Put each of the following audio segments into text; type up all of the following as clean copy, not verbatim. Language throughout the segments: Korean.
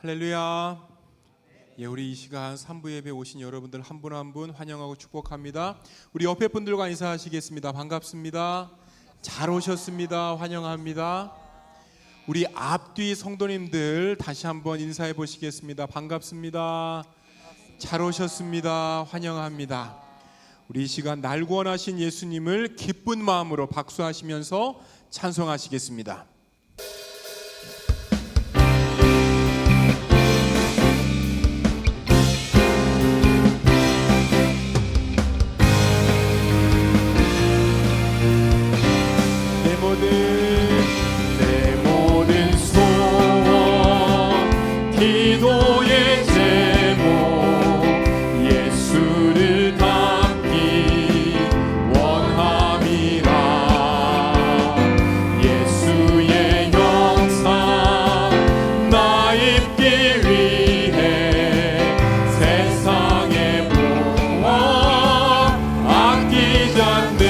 할렐루야. 우리 이 시간 3부 예배 오신 여러분들 한 분 한 분 환영하고 축복합니다. 우리 옆에 분들과 인사하시겠습니다. 반갑습니다. 잘 오셨습니다. 환영합니다. 우리 앞뒤 성도님들 다시 한번 인사해 보시겠습니다. 반갑습니다. 잘 오셨습니다. 환영합니다. 우리 이 시간 날 구원하신 예수님을 기쁜 마음으로 박수하시면서 찬송하시겠습니다. 내 모든 소원 기도의 제목 예수를 담기 원함이라. 예수의 형상 나 입기 위해 세상의 모험 아끼지 않네.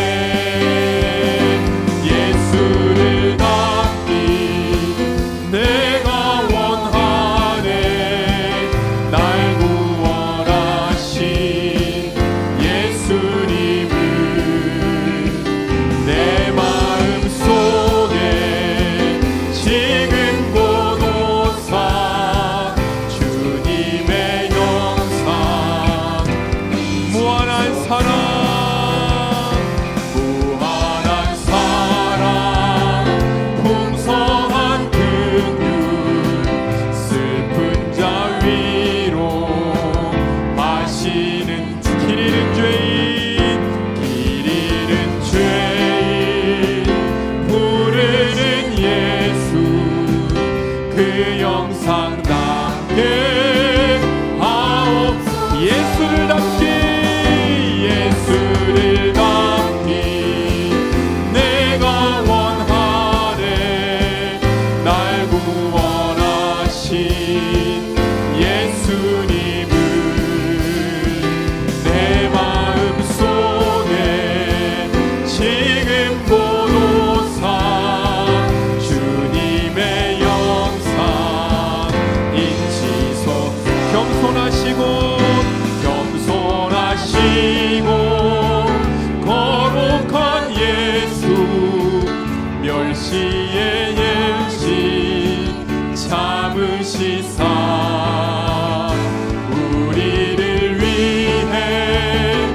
우리를 위해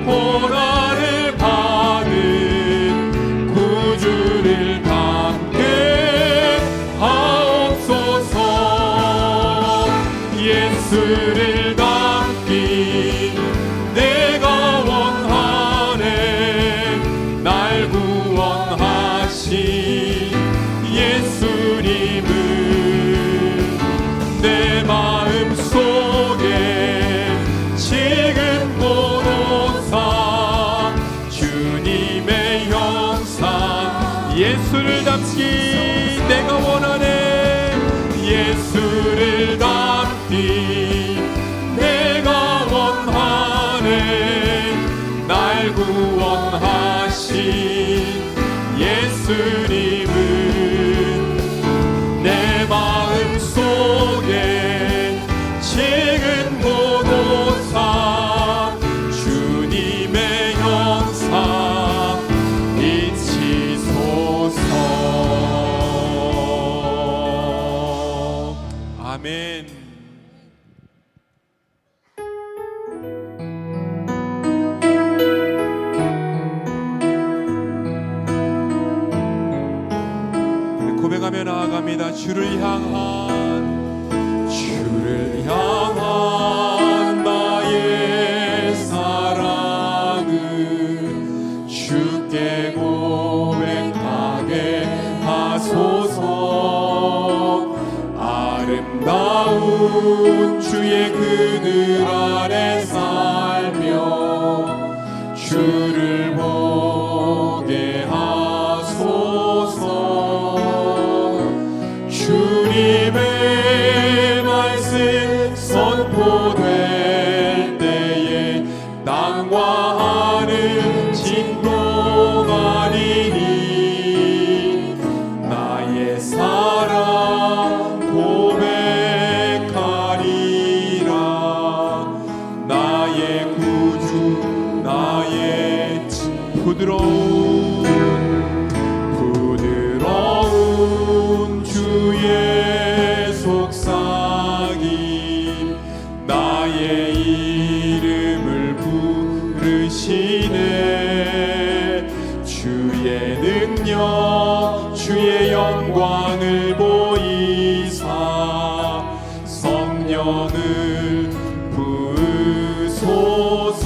고난을 받은 구주를 담게 하옵소서. 예수를 담기 내가 원하네. 날 구원하신 예수님을 내 마음속에 지금 보노사. 주님의 형상 예수를 담기 내가 원하네. 예수를 담기 내가 원하네. 날 구원하신 예수님을 내 마음속에 지금 보노사. 주님의 형상 잊히소서. 아멘. 고백하며 나아갑니다. 주를 향한 나의 사랑을 주께 고백하게 하소서. 아름다운 주의 그늘 아래 살며 주를 보게 하소서. 주님의 말씀 선포될 때에 땅과 하늘 진동하리니. 나의 사랑 고백하리. 부드러운 주의 속삭임 나의 이름을 부르시네. 주의 능력 주의 영광을 보이사 성령을 부으소서.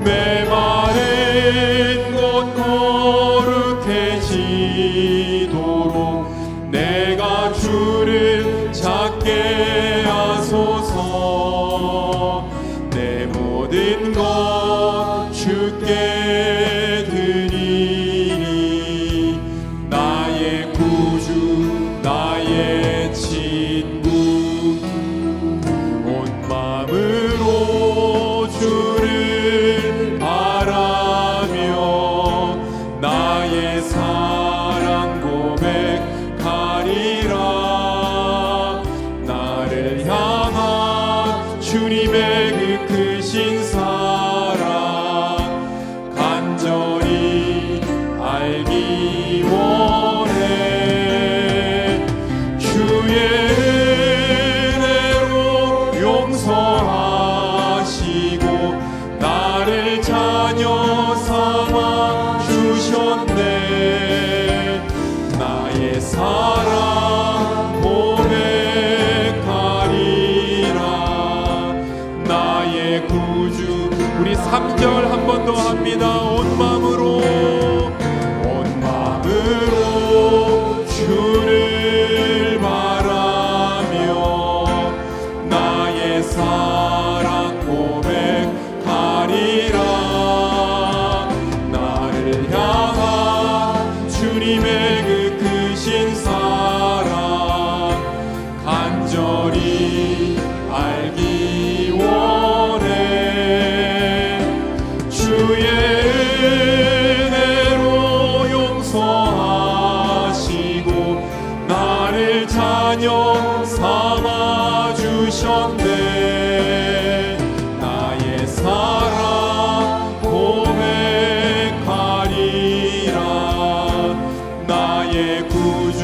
메마른 곳 거룩해지도록 내가 주를 찾게 하소서. 내 모든 것 주께 드리니 나의 구주 나의 친구 온 마음으로 주를 바라며 나의 사랑 고백하리라. 나를 향한 주님의 그 크신 사랑 간절히 알기 원해. 주의 은혜로 용서하시고 나를 자녀 삼아 주셨네. 나의 사랑 고백하리라. 나의 구주. 우리 3절 한 번 더 합니다. 온 마음으로 주를 바라며 나의 사랑 고백하리라. 나를 향한 주님의 그 크신 사랑 간절히 알기 원해. 주의 은혜로 용서하시고 나를 자녀 삼아 주셨네. 나의 사랑 고백하리라. 나의 구주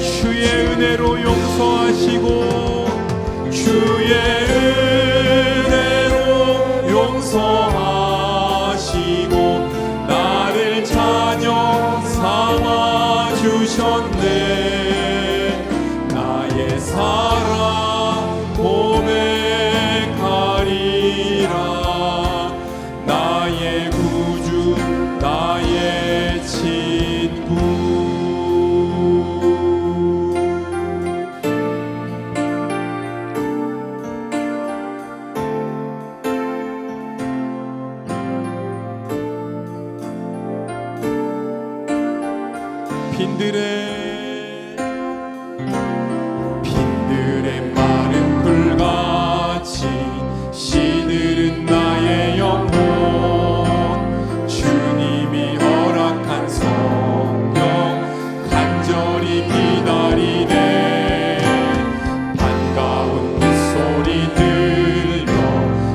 주의 은혜로 용서하시고 주의 은혜로 용서하시고 나를 자녀 삼아 주셨네. 나의 사랑 고백하리라. 나의 구주 나의 친구. 빈들의 마른 풀같이 시들은 나의 영혼. 주님이 허락한 성령 간절히 기다리네. 반가운 빗소리 들려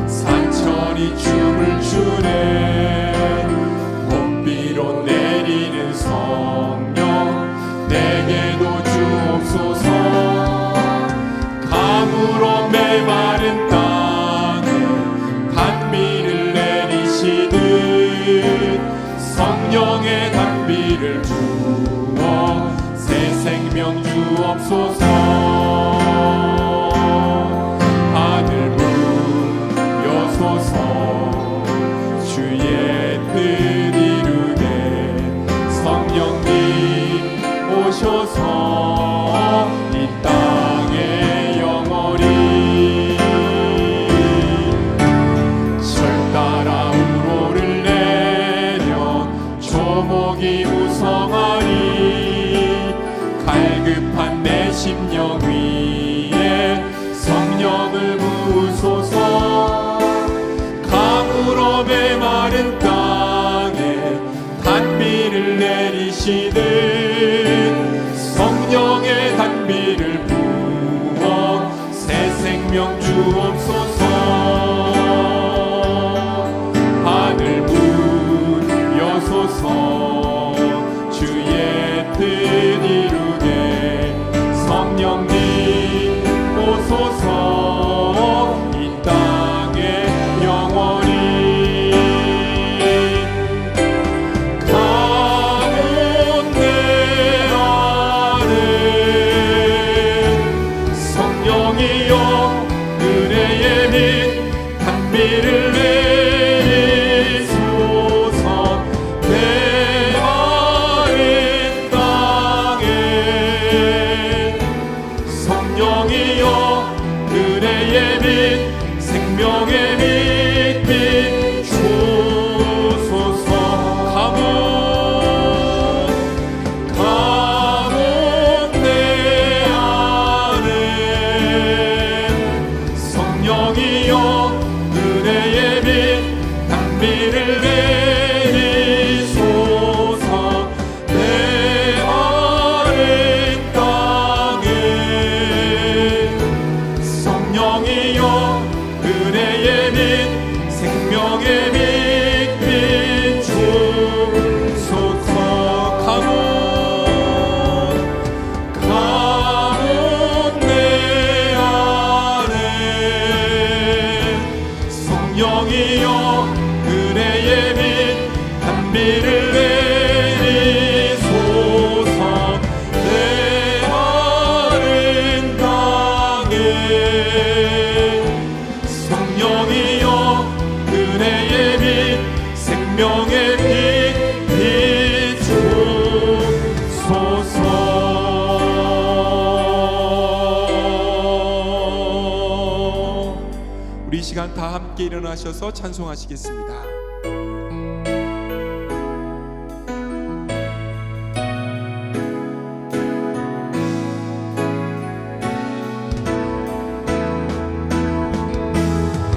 산천이 춤을 추네. 봄비로 내리는 성령 내게도 주옵소서. 가물어 메마른 땅에 단비를 내리시듯 성령의 단비를 부어 새 생명 주옵소서. 하늘 문 여소서. 주의 뜻 이루게 성령님 오셔서 이 땅에 영원히 절 따라 우로를 내려 조목이 우성하리. 갈급한 내 심령 위에 성령을 부으소서. 가물어 메마른 땅에 단비를 내리시듯 성령의 단비를 부어 새 생명 주옵소서. 성령이여 은혜의 빛 단비를 내리소서 메마른 땅에 성령이여 은혜의 빛 생명의 빛 비추소서 가문 내 안에 성령이여 은혜의 빛 단비를 내리소서 메마른 땅에 성령이여 은혜의 빛 생명의 빛 비추소서 가문 내 안에 성령이여 은혜의 빛 단비를 내리소서 메마른 땅에 성령이여 은혜의 빛 생명의 빛 비추소서. 우리 이 시간 다 함께 일어나셔서 찬송하시겠습니다.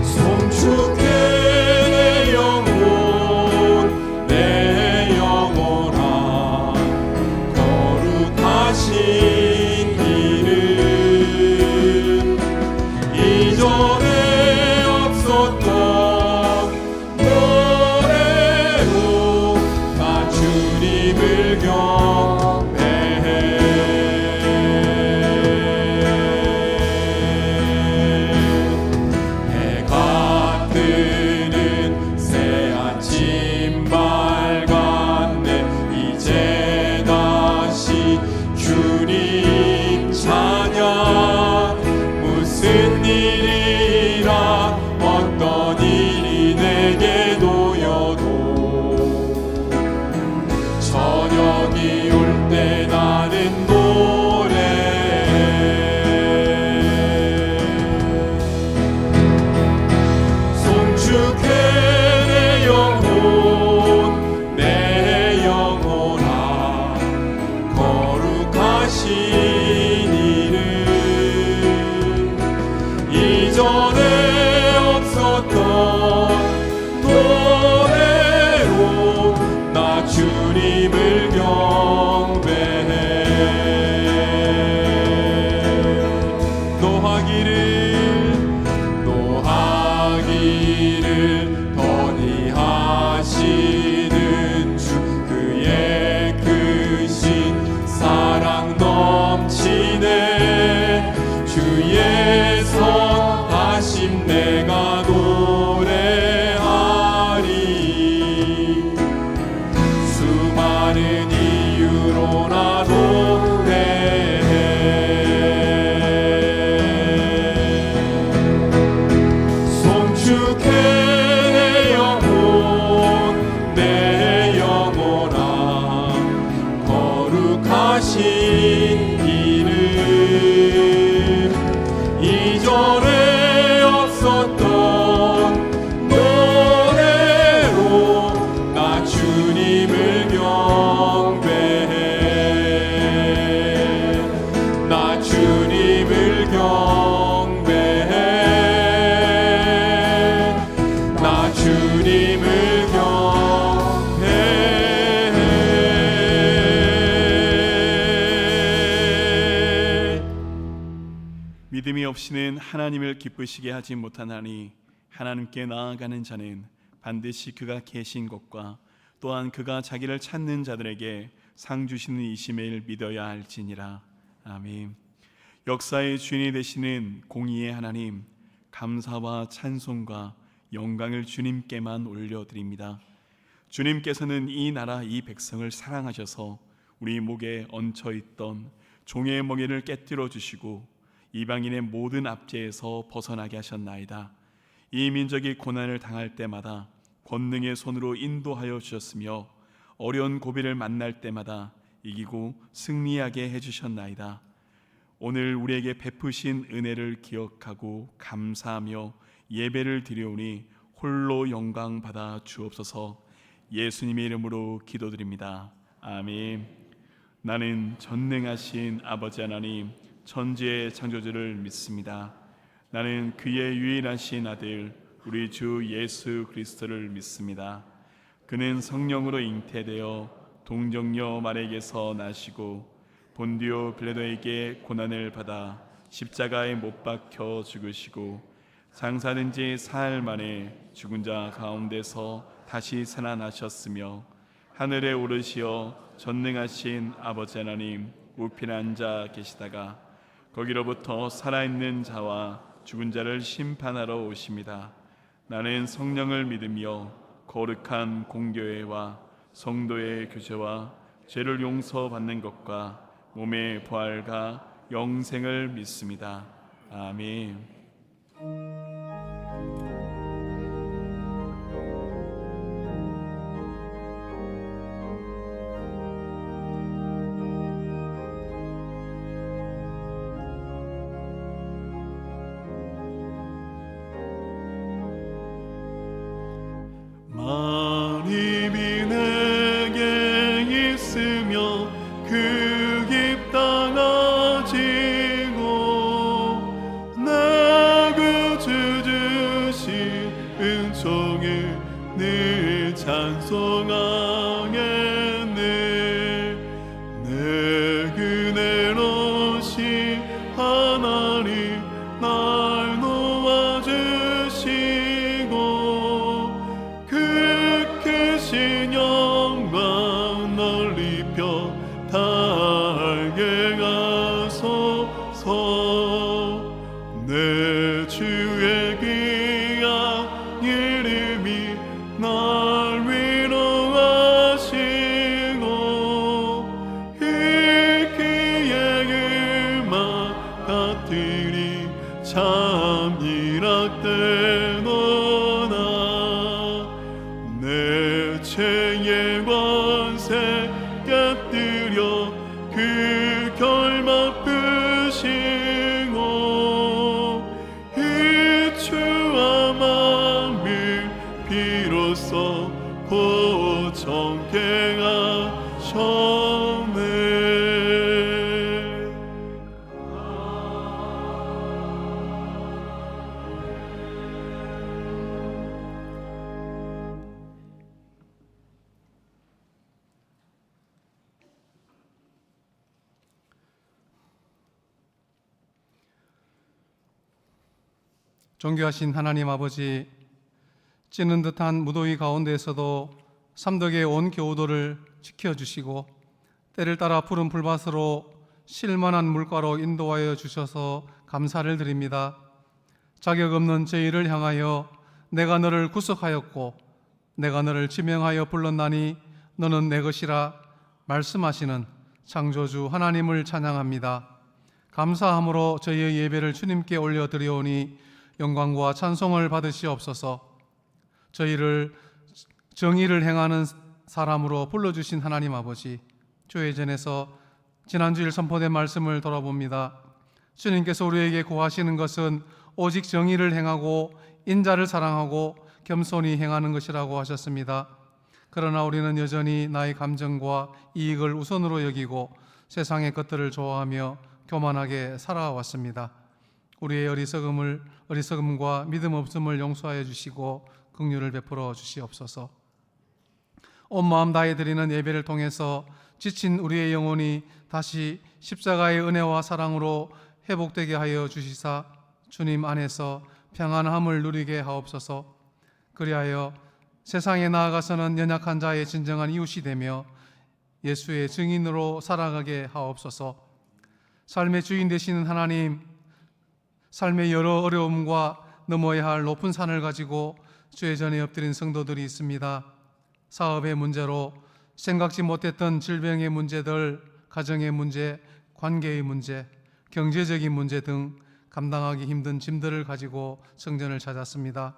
송축해 내 영혼 내 영혼아 거룩하신 이름 이전에 없었던 노래로 나 주님을 경배해 해가 뜨는 새 아침 밝았네 이제 다시 주님 찬양 무슨 일이라 어떤 일이 내게 놓여도 저녁이 올 때 나는 노래해 송축해 내 영혼 내 영혼아 거룩하신 이름 이전에 없었던 노래로 나 주님을 경배해 노하기를 더디하시는 주 그의 크신 사랑 넘치네 주의 선하심 내가 노래하리 수많은 이유로 나 노래해 송축해 내 영혼 내 영혼아 거룩하신 이름 이전에 없었던 노래로 나 주님을 경배해 나 주님을 경배해 나 주님을 경배해. 믿음이 없이는 하나님을 기쁘시게 하지 못하나니 하나님께 나아가는 자는 반드시 그가 계신 것과 또한 그가 자기를 찾는 자들에게 상 주시는 이심을 믿어야 할지니라. 아멘. 역사의 주인이 되시는 공의의 하나님, 감사와 찬송과 영광을 주님께만 올려드립니다. 주님께서는 이 나라 이 백성을 사랑하셔서 우리 목에 얹혀있던 종의 멍에를 깨뜨려 주시고 이방인의 모든 압제에서 벗어나게 하셨나이다. 이 민족이 고난을 당할 때마다 권능의 손으로 인도하여 주셨으며 어려운 고비를 만날 때마다 이기고 승리하게 해주셨나이다. 오늘 우리에게 베푸신 은혜를 기억하고 감사하며 예배를 드리오니 홀로 영광 받아 주옵소서. 예수님의 이름으로 기도드립니다. 아멘. 나는 전능하신 아버지 하나님 천지의 창조주를 믿습니다. 나는 그의 유일하신 아들 우리 주 예수 그리스도를 믿습니다. 그는 성령으로 잉태되어 동정녀 마리아에게서 나시고 본디오 빌라도에게 고난을 받아 십자가에 못 박혀 죽으시고 장사된 지 사흘 만에 죽은 자 가운데서 다시 살아나셨으며 하늘에 오르시어 전능하신 아버지 하나님 우편에 앉아 계시다가 거기로부터 살아있는 자와 죽은 자를 심판하러 오십니다. 나는 성령을 믿으며 거룩한 공교회와 성도의 교제와 죄를 용서받는 것과 몸의 부활과 영생을 믿습니다. 아멘. 만입이 내게 있으며 그 깁 당하지고 내 구주 주신 은총을 늘 찬송하겠네. 내 그네로시 하나님 날 놓아주시고 그 크신 영광 널리 펴 달게 가소서. 내 주의 귀한 이름이 날 위로하시고 이 그의 음악 같으니 참 이락되노라. 내 죄의 권세 깨뜨려 그 결막 부시고 이 주와 만물 비로소 고정케 하셨네. 존귀하신 하나님 아버지, 찌는 듯한 무더위 가운데에서도 삼덕의 온 교우들을 지켜주시고 때를 따라 푸른 풀밭으로 쉴만한 물가로 인도하여 주셔서 감사를 드립니다. 자격 없는 저희를 향하여 내가 너를 구속하였고 내가 너를 지명하여 불렀나니 너는 내 것이라 말씀하시는 창조주 하나님을 찬양합니다. 감사함으로 저희의 예배를 주님께 올려드리오니 영광과 찬송을 받으시옵소서. 저희를 정의를 행하는 사람으로 불러주신 하나님 아버지, 교회전에서 지난주일 선포된 말씀을 돌아봅니다. 주님께서 우리에게 구하시는 것은 오직 정의를 행하고 인자를 사랑하고 겸손히 행하는 것이라고 하셨습니다. 그러나 우리는 여전히 나의 감정과 이익을 우선으로 여기고 세상의 것들을 좋아하며 교만하게 살아왔습니다. 우리의 어리석음과 믿음 없음을 용서하여 주시고 긍휼을 베풀어 주시옵소서. 온 마음 다해 드리는 예배를 통해서 지친 우리의 영혼이 다시 십자가의 은혜와 사랑으로 회복되게 하여 주시사 주님 안에서 평안함을 누리게 하옵소서. 그리하여 세상에 나아가서는 연약한 자의 진정한 이웃이 되며 예수의 증인으로 살아가게 하옵소서. 삶의 주인 되시는 하나님, 삶의 여러 어려움과 넘어야 할 높은 산을 가지고 주의 전에 엎드린 성도들이 있습니다. 사업의 문제로 생각지 못했던 질병의 문제들, 가정의 문제, 관계의 문제, 경제적인 문제 등 감당하기 힘든 짐들을 가지고 성전을 찾았습니다.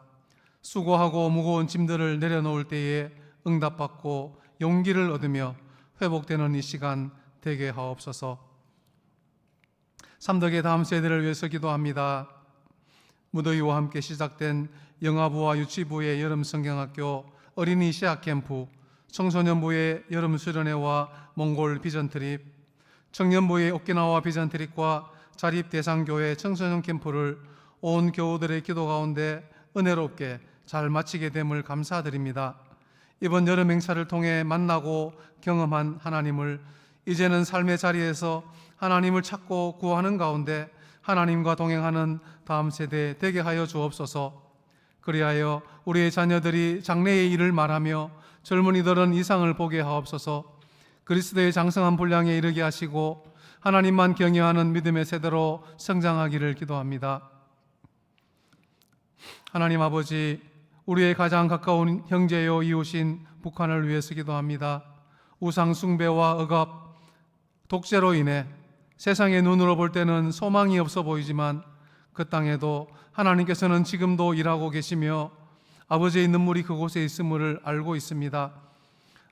수고하고 무거운 짐들을 내려놓을 때에 응답받고 용기를 얻으며 회복되는 이 시간 되게 하옵소서. 삼덕의 다음 세대를 위해서 기도합니다. 무더위와 함께 시작된 영아부와 유치부의 여름 성경학교, 어린이 시학 캠프, 청소년부의 여름 수련회와 몽골 비전 트립, 청년부의 오키나와 비전 트립과 자립 대상 교회 청소년 캠프를 온 교우들의 기도 가운데 은혜롭게 잘 마치게 됨을 감사드립니다. 이번 여름 행사를 통해 만나고 경험한 하나님을 이제는 삶의 자리에서 하나님을 찾고 구하는 가운데 하나님과 동행하는 다음 세대 되게 하여 주옵소서. 그리하여 우리의 자녀들이 장래의 일을 말하며 젊은이들은 이상을 보게 하옵소서. 그리스도의 장성한 분량에 이르게 하시고 하나님만 경외하는 믿음의 세대로 성장하기를 기도합니다. 하나님 아버지, 우리의 가장 가까운 형제요 이웃인 북한을 위해서 기도합니다. 우상 숭배와 억압, 독재로 인해 세상의 눈으로 볼 때는 소망이 없어 보이지만 그 땅에도 하나님께서는 지금도 일하고 계시며 아버지의 눈물이 그곳에 있음을 알고 있습니다.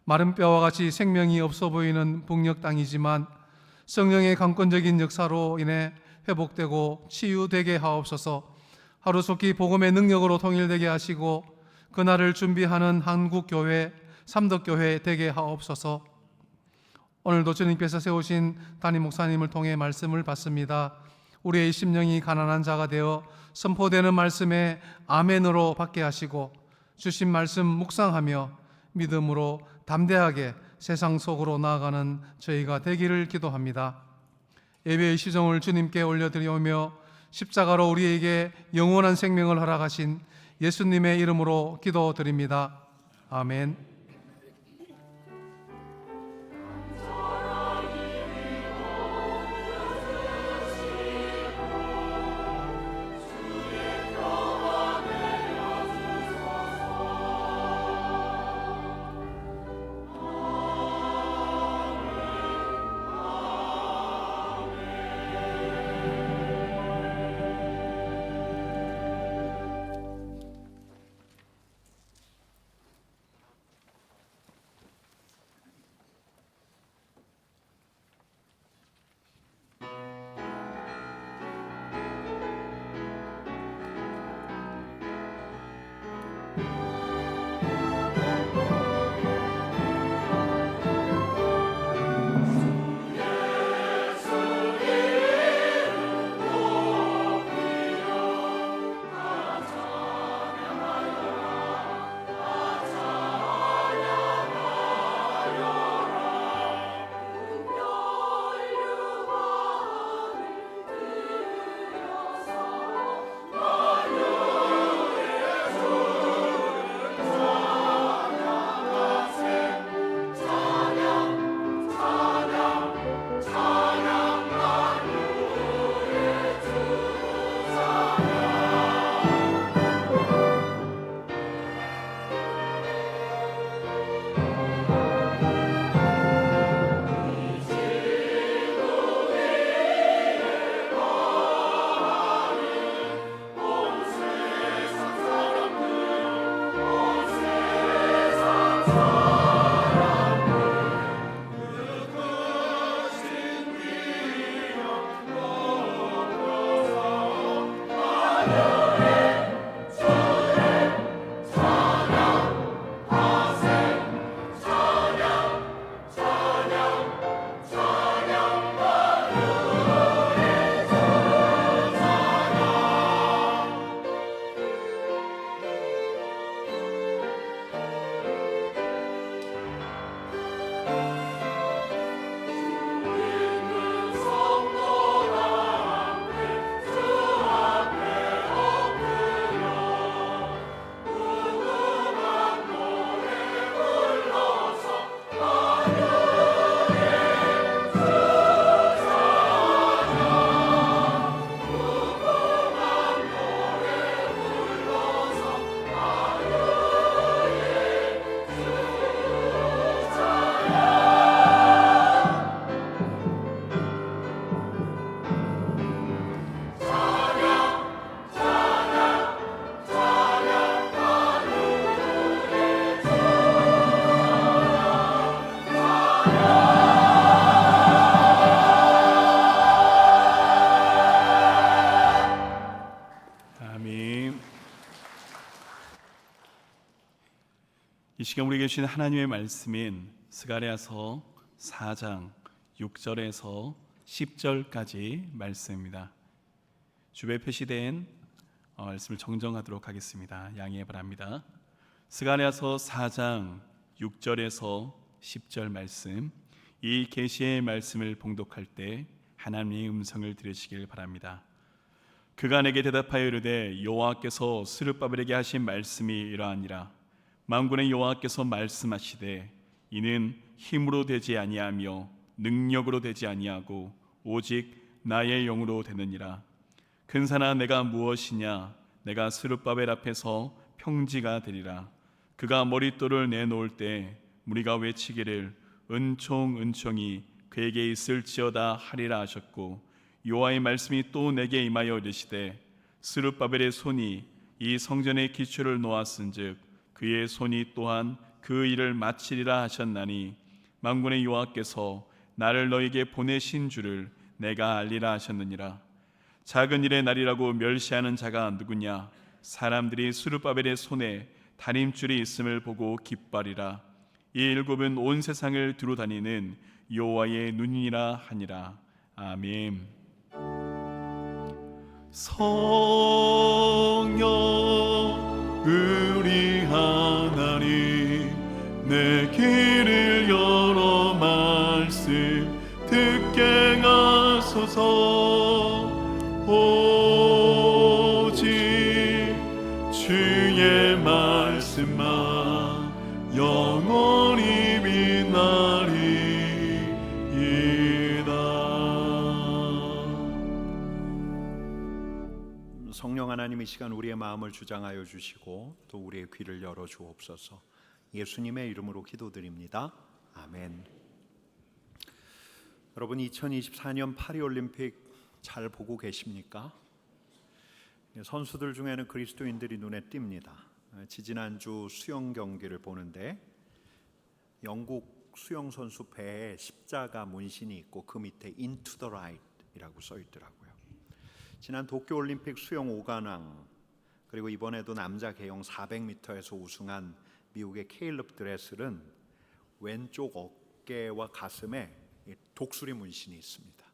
마른 뼈와 같이 생명이 없어 보이는 북녘 땅이지만 성령의 강권적인 역사로 인해 회복되고 치유되게 하옵소서. 하루속히 복음의 능력으로 통일되게 하시고 그날을 준비하는 한국교회, 삼덕교회 되게 하옵소서. 오늘도 주님께서 세우신 담임 목사님을 통해 말씀을 받습니다. 우리의 심령이 가난한 자가 되어 선포되는 말씀에 아멘으로 받게 하시고 주신 말씀 묵상하며 믿음으로 담대하게 세상 속으로 나아가는 저희가 되기를 기도합니다. 예배의 시종을 주님께 올려드리오며 십자가로 우리에게 영원한 생명을 허락하신 예수님의 이름으로 기도드립니다. 아멘. 아멘. 이 시간 우리에게 주신 하나님의 말씀인 스가랴서 4장 6절에서 10절까지 말씀입니다. 주변에 표시된 말씀을 정정하도록 하겠습니다. 양해 바랍니다. 스가랴서 4장 6절에서 10절 말씀, 이 계시의 말씀을 봉독할 때 하나님의 음성을 들으시길 바랍니다. 그가 내게 대답하여 이르되 여호와께서 스룹바벨에게 하신 말씀이 이러하니라. 만군의 여호와께서 말씀하시되 이는 힘으로 되지 아니하며 능력으로 되지 아니하고 오직 나의 영으로 되느니라. 근사나 내가 무엇이냐? 내가 스룹바벨 앞에서 평지가 되리라. 그가 머릿돌을 내놓을 때 무리가 외치기를 은총 은총이 그에게 있을지어다 하리라 하셨고, 여호와의 말씀이 또 내게 임하여 이르시되 스룹바벨의 손이 이 성전의 기초를 놓았은즉 그의 손이 또한 그 일을 마치리라 하셨나니, 만군의 여호와께서 나를 너에게 보내신 줄을 내가 알리라 하셨느니라. 작은 일의 날이라고 멸시하는 자가 누구냐? 사람들이 스룹바벨의 손에 다림줄이 있음을 보고 기뻐하리라. 이 일곱은 온 세상을 두루 다니는 여호와의 눈이라 하니라. 아멘. 성령 우리 하나님, 내 귀를 열어 말씀 듣게 하소서. 오직 주의 말씀만 영원히 빛나리이다. 성령 하나님, 이 시간 우리의 마음을 주장하여 주시고 또 우리의 귀를 열어 주옵소서. 예수님의 이름으로 기도드립니다. 아멘. 여러분, 2024년 파리올림픽 잘 보고 계십니까? 선수들 중에는 그리스도인들이 눈에 띕니다. 지지난주 수영 경기를 보는데 영국 수영 선수 배에 십자가 문신이 있고 그 밑에 Into the Light이라고 써 있더라고요. 지난 도쿄올림픽 수영 5관왕, 그리고 이번에도 남자 계영 400m에서 우승한 미국의 케일럽 드레슬은 왼쪽 어깨와 가슴에 독수리 문신이 있습니다.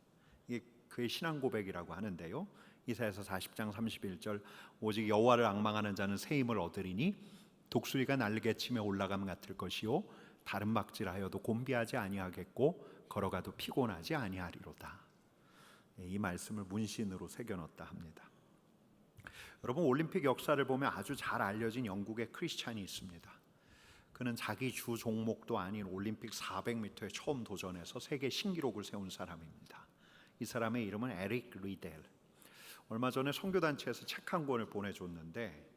이게 그의 신앙 고백이라고 하는데요. 이사야서 40장 31절, 오직 여호와를 앙망하는 자는 새 힘을 얻으리니 독수리가 날개치며 올라감 같을 것이요 다른 막질하여도 곤비하지 아니하겠고 걸어가도 피곤하지 아니하리로다. 이 말씀을 문신으로 새겨넣었다 합니다. 여러분, 올림픽 역사를 보면 아주 잘 알려진 영국의 크리스찬이 있습니다. 그는 자기 주 종목도 아닌 올림픽 400m에 처음 도전해서 세계 신기록을 세운 사람입니다. 이 사람의 이름은 에릭 리델. 얼마 전에 선교단체에서 책 한 권을 보내줬는데,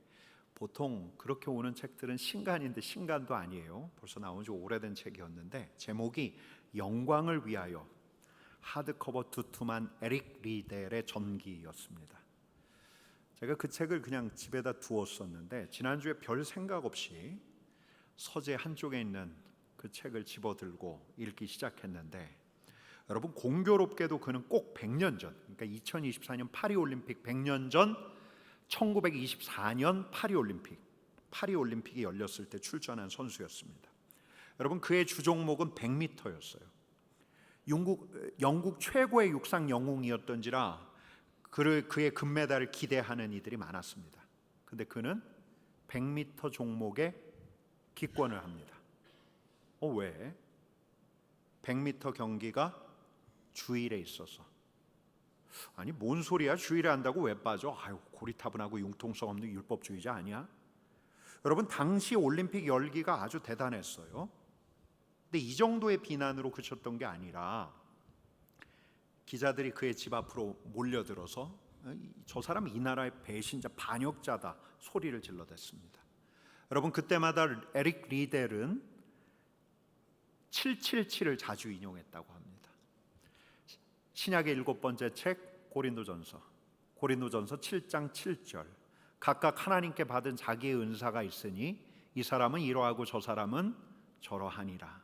보통 그렇게 오는 책들은 신간인데 신간도 아니에요. 벌써 나온 지 오래된 책이었는데 제목이 영광을 위하여, 하드커버 두툼한 에릭 리델의 전기였습니다. 제가 그 책을 그냥 집에다 두었었는데 지난주에 별 생각 없이 서재 한쪽에 있는 그 책을 집어들고 읽기 시작했는데, 여러분, 공교롭게도 그는 꼭 100년 전, 그러니까 2024년 파리올림픽 100년 전 1924년 파리올림픽이 열렸을 때 출전한 선수였습니다. 여러분, 그의 주종목은 100m였어요. 영국 최고의 육상 영웅이었던지라 그의 금메달을 기대하는 이들이 많았습니다. 근데 그는 100m 종목에 기권을 합니다. 왜? 100m 경기가 주일에 있어서. 아니, 뭔 소리야? 주일에 한다고 왜 빠져? 아유, 고리타분하고 융통성 없는 율법주의자 아니야? 여러분, 당시 올림픽 열기가 아주 대단했어요. 근데 이 정도의 비난으로 그쳤던 게 아니라 기자들이 그의 집 앞으로 몰려들어서 저 사람 이 나라의 배신자, 반역자다 소리를 질러댔습니다. 여러분, 그때마다 에릭 리델은 777을 자주 인용했다고 합니다. 신약의 7번째 책 고린도전서 7장 7절, 각각 하나님께 받은 자기의 은사가 있으니 이 사람은 이러하고 저 사람은 저러하니라.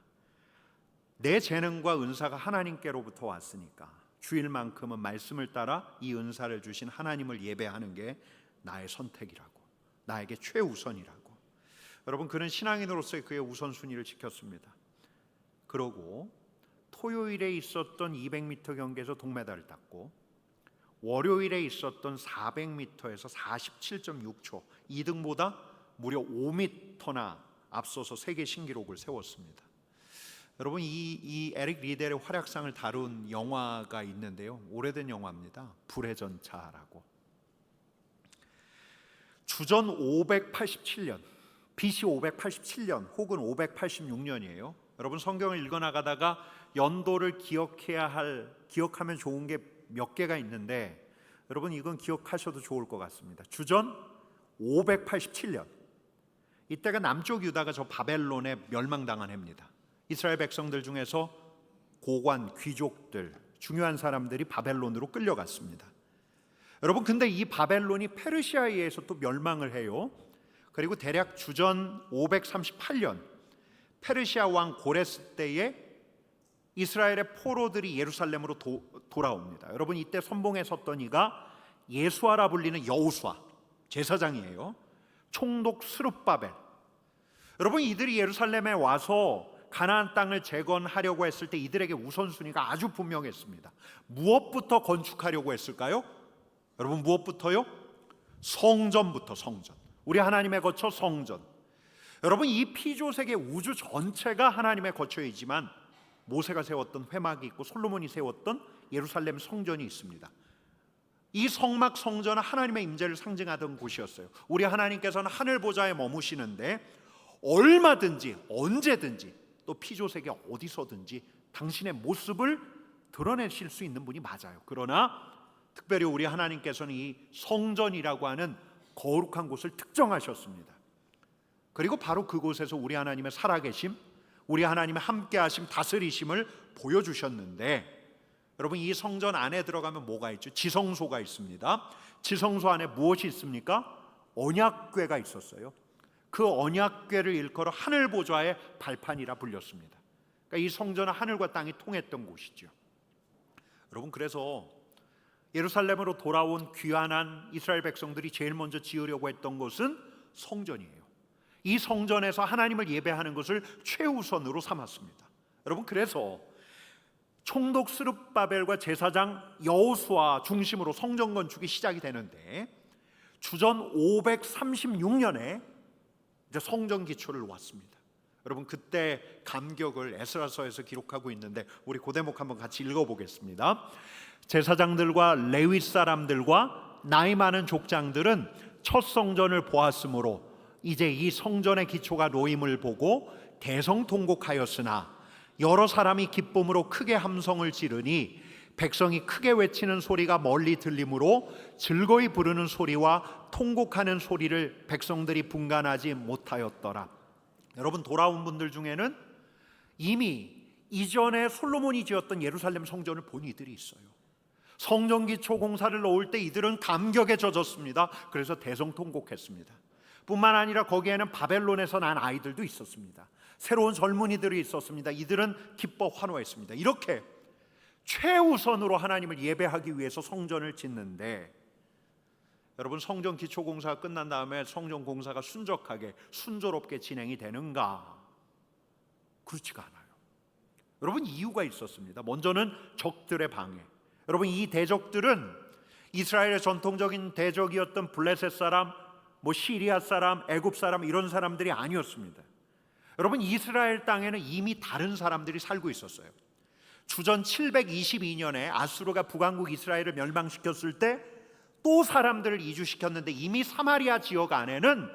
내 재능과 은사가 하나님께로부터 왔으니까 주일만큼은 말씀을 따라 이 은사를 주신 하나님을 예배하는 게 나의 선택이라고, 나에게 최우선이라고. 여러분, 그는 신앙인으로서의 그의 우선순위를 지켰습니다. 그러고 토요일에 있었던 200m 경기에서 동메달을 땄고, 월요일에 있었던 400m에서 47.6초 2등보다 무려 5m나 앞서서 세계 신기록을 세웠습니다. 여러분, 이 에릭 리델의 활약상을 다룬 영화가 있는데요, 오래된 영화입니다. 불의 전차라고. 주전 587년, BC 587년 혹은 586년이에요. 여러분, 성경을 읽어나가다가 연도를 기억하면 좋은 게 몇 개가 있는데, 여러분 이건 기억하셔도 좋을 것 같습니다. 주전 587년, 이때가 남쪽 유다가 저 바벨론에 멸망당한 해입니다. 이스라엘 백성들 중에서 고관, 귀족들, 중요한 사람들이 바벨론으로 끌려갔습니다. 여러분, 근데 이 바벨론이 페르시아에 의해서 또 멸망을 해요. 그리고 대략 주전 538년 페르시아 왕 고레스 때에 이스라엘의 포로들이 예루살렘으로 돌아옵니다. 여러분, 이때 선봉에 섰던 이가 예수아라 불리는 여호수아 제사장이에요. 총독 스룹바벨. 여러분, 이들이 예루살렘에 와서 가나안 땅을 재건하려고 했을 때 이들에게 우선순위가 아주 분명했습니다. 무엇부터 건축하려고 했을까요? 여러분, 무엇부터요? 성전부터. 성전. 우리 하나님의 거처 성전. 여러분, 이 피조세계 우주 전체가 하나님의 거처이지만 모세가 세웠던 회막이 있고 솔로몬이 세웠던 예루살렘 성전이 있습니다. 이 성막 성전은 하나님의 임재를 상징하던 곳이었어요. 우리 하나님께서는 하늘 보좌에 머무시는데 얼마든지 언제든지 또 피조세계 어디서든지 당신의 모습을 드러내실 수 있는 분이 맞아요. 그러나 특별히 우리 하나님께서는 이 성전이라고 하는 거룩한 곳을 특정하셨습니다. 그리고 바로 그곳에서 우리 하나님의 살아계심, 우리 하나님의 함께하심, 다스리심을 보여주셨는데, 여러분, 이 성전 안에 들어가면 뭐가 있죠? 지성소가 있습니다. 지성소 안에 무엇이 있습니까? 언약궤가 있었어요. 그 언약궤를 일컬어 하늘 보좌의 발판이라 불렸습니다. 그러니까 이 성전은 하늘과 땅이 통했던 곳이죠. 여러분, 그래서 예루살렘으로 돌아온 귀환한 이스라엘 백성들이 제일 먼저 지으려고 했던 것은 성전이에요. 이 성전에서 하나님을 예배하는 것을 최우선으로 삼았습니다. 여러분, 그래서 총독 스룹바벨과 제사장 여호수아 중심으로 성전 건축이 시작이 되는데, 주전 536년에 이제 성전 기초를 놓았습니다. 여러분, 그때 감격을 에스라서에서 기록하고 있는데 우리 그 대목 한번 같이 읽어보겠습니다. 제사장들과 레위 사람들과 나이 많은 족장들은 첫 성전을 보았으므로 이제 이 성전의 기초가 놓임을 보고 대성통곡하였으나 여러 사람이 기쁨으로 크게 함성을 지르니 백성이 크게 외치는 소리가 멀리 들리므로 즐거이 부르는 소리와 통곡하는 소리를 백성들이 분간하지 못하였더라. 여러분, 돌아온 분들 중에는 이미 이전에 솔로몬이 지었던 예루살렘 성전을 본 이들이 있어요. 성전 기초 공사를 놓을 때 이들은 감격에 젖었습니다. 그래서 대성통곡했습니다. 뿐만 아니라 거기에는 바벨론에서 난 아이들도 있었습니다. 새로운 젊은이들이 있었습니다. 이들은 기뻐 환호했습니다. 이렇게 최우선으로 하나님을 예배하기 위해서 성전을 짓는데, 여러분, 성전 기초 공사가 끝난 다음에 성전 공사가 순적하게 순조롭게 진행이 되는가? 그렇지가 않아요. 여러분, 이유가 있었습니다. 먼저는 적들의 방해. 여러분, 이 대적들은 이스라엘의 전통적인 대적이었던 블레셋 사람, 시리아 사람, 애굽 사람, 이런 사람들이 아니었습니다. 여러분, 이스라엘 땅에는 이미 다른 사람들이 살고 있었어요. 주전 722년에 아수르가 북왕국 이스라엘을 멸망시켰을 때 또 사람들을 이주시켰는데, 이미 사마리아 지역 안에는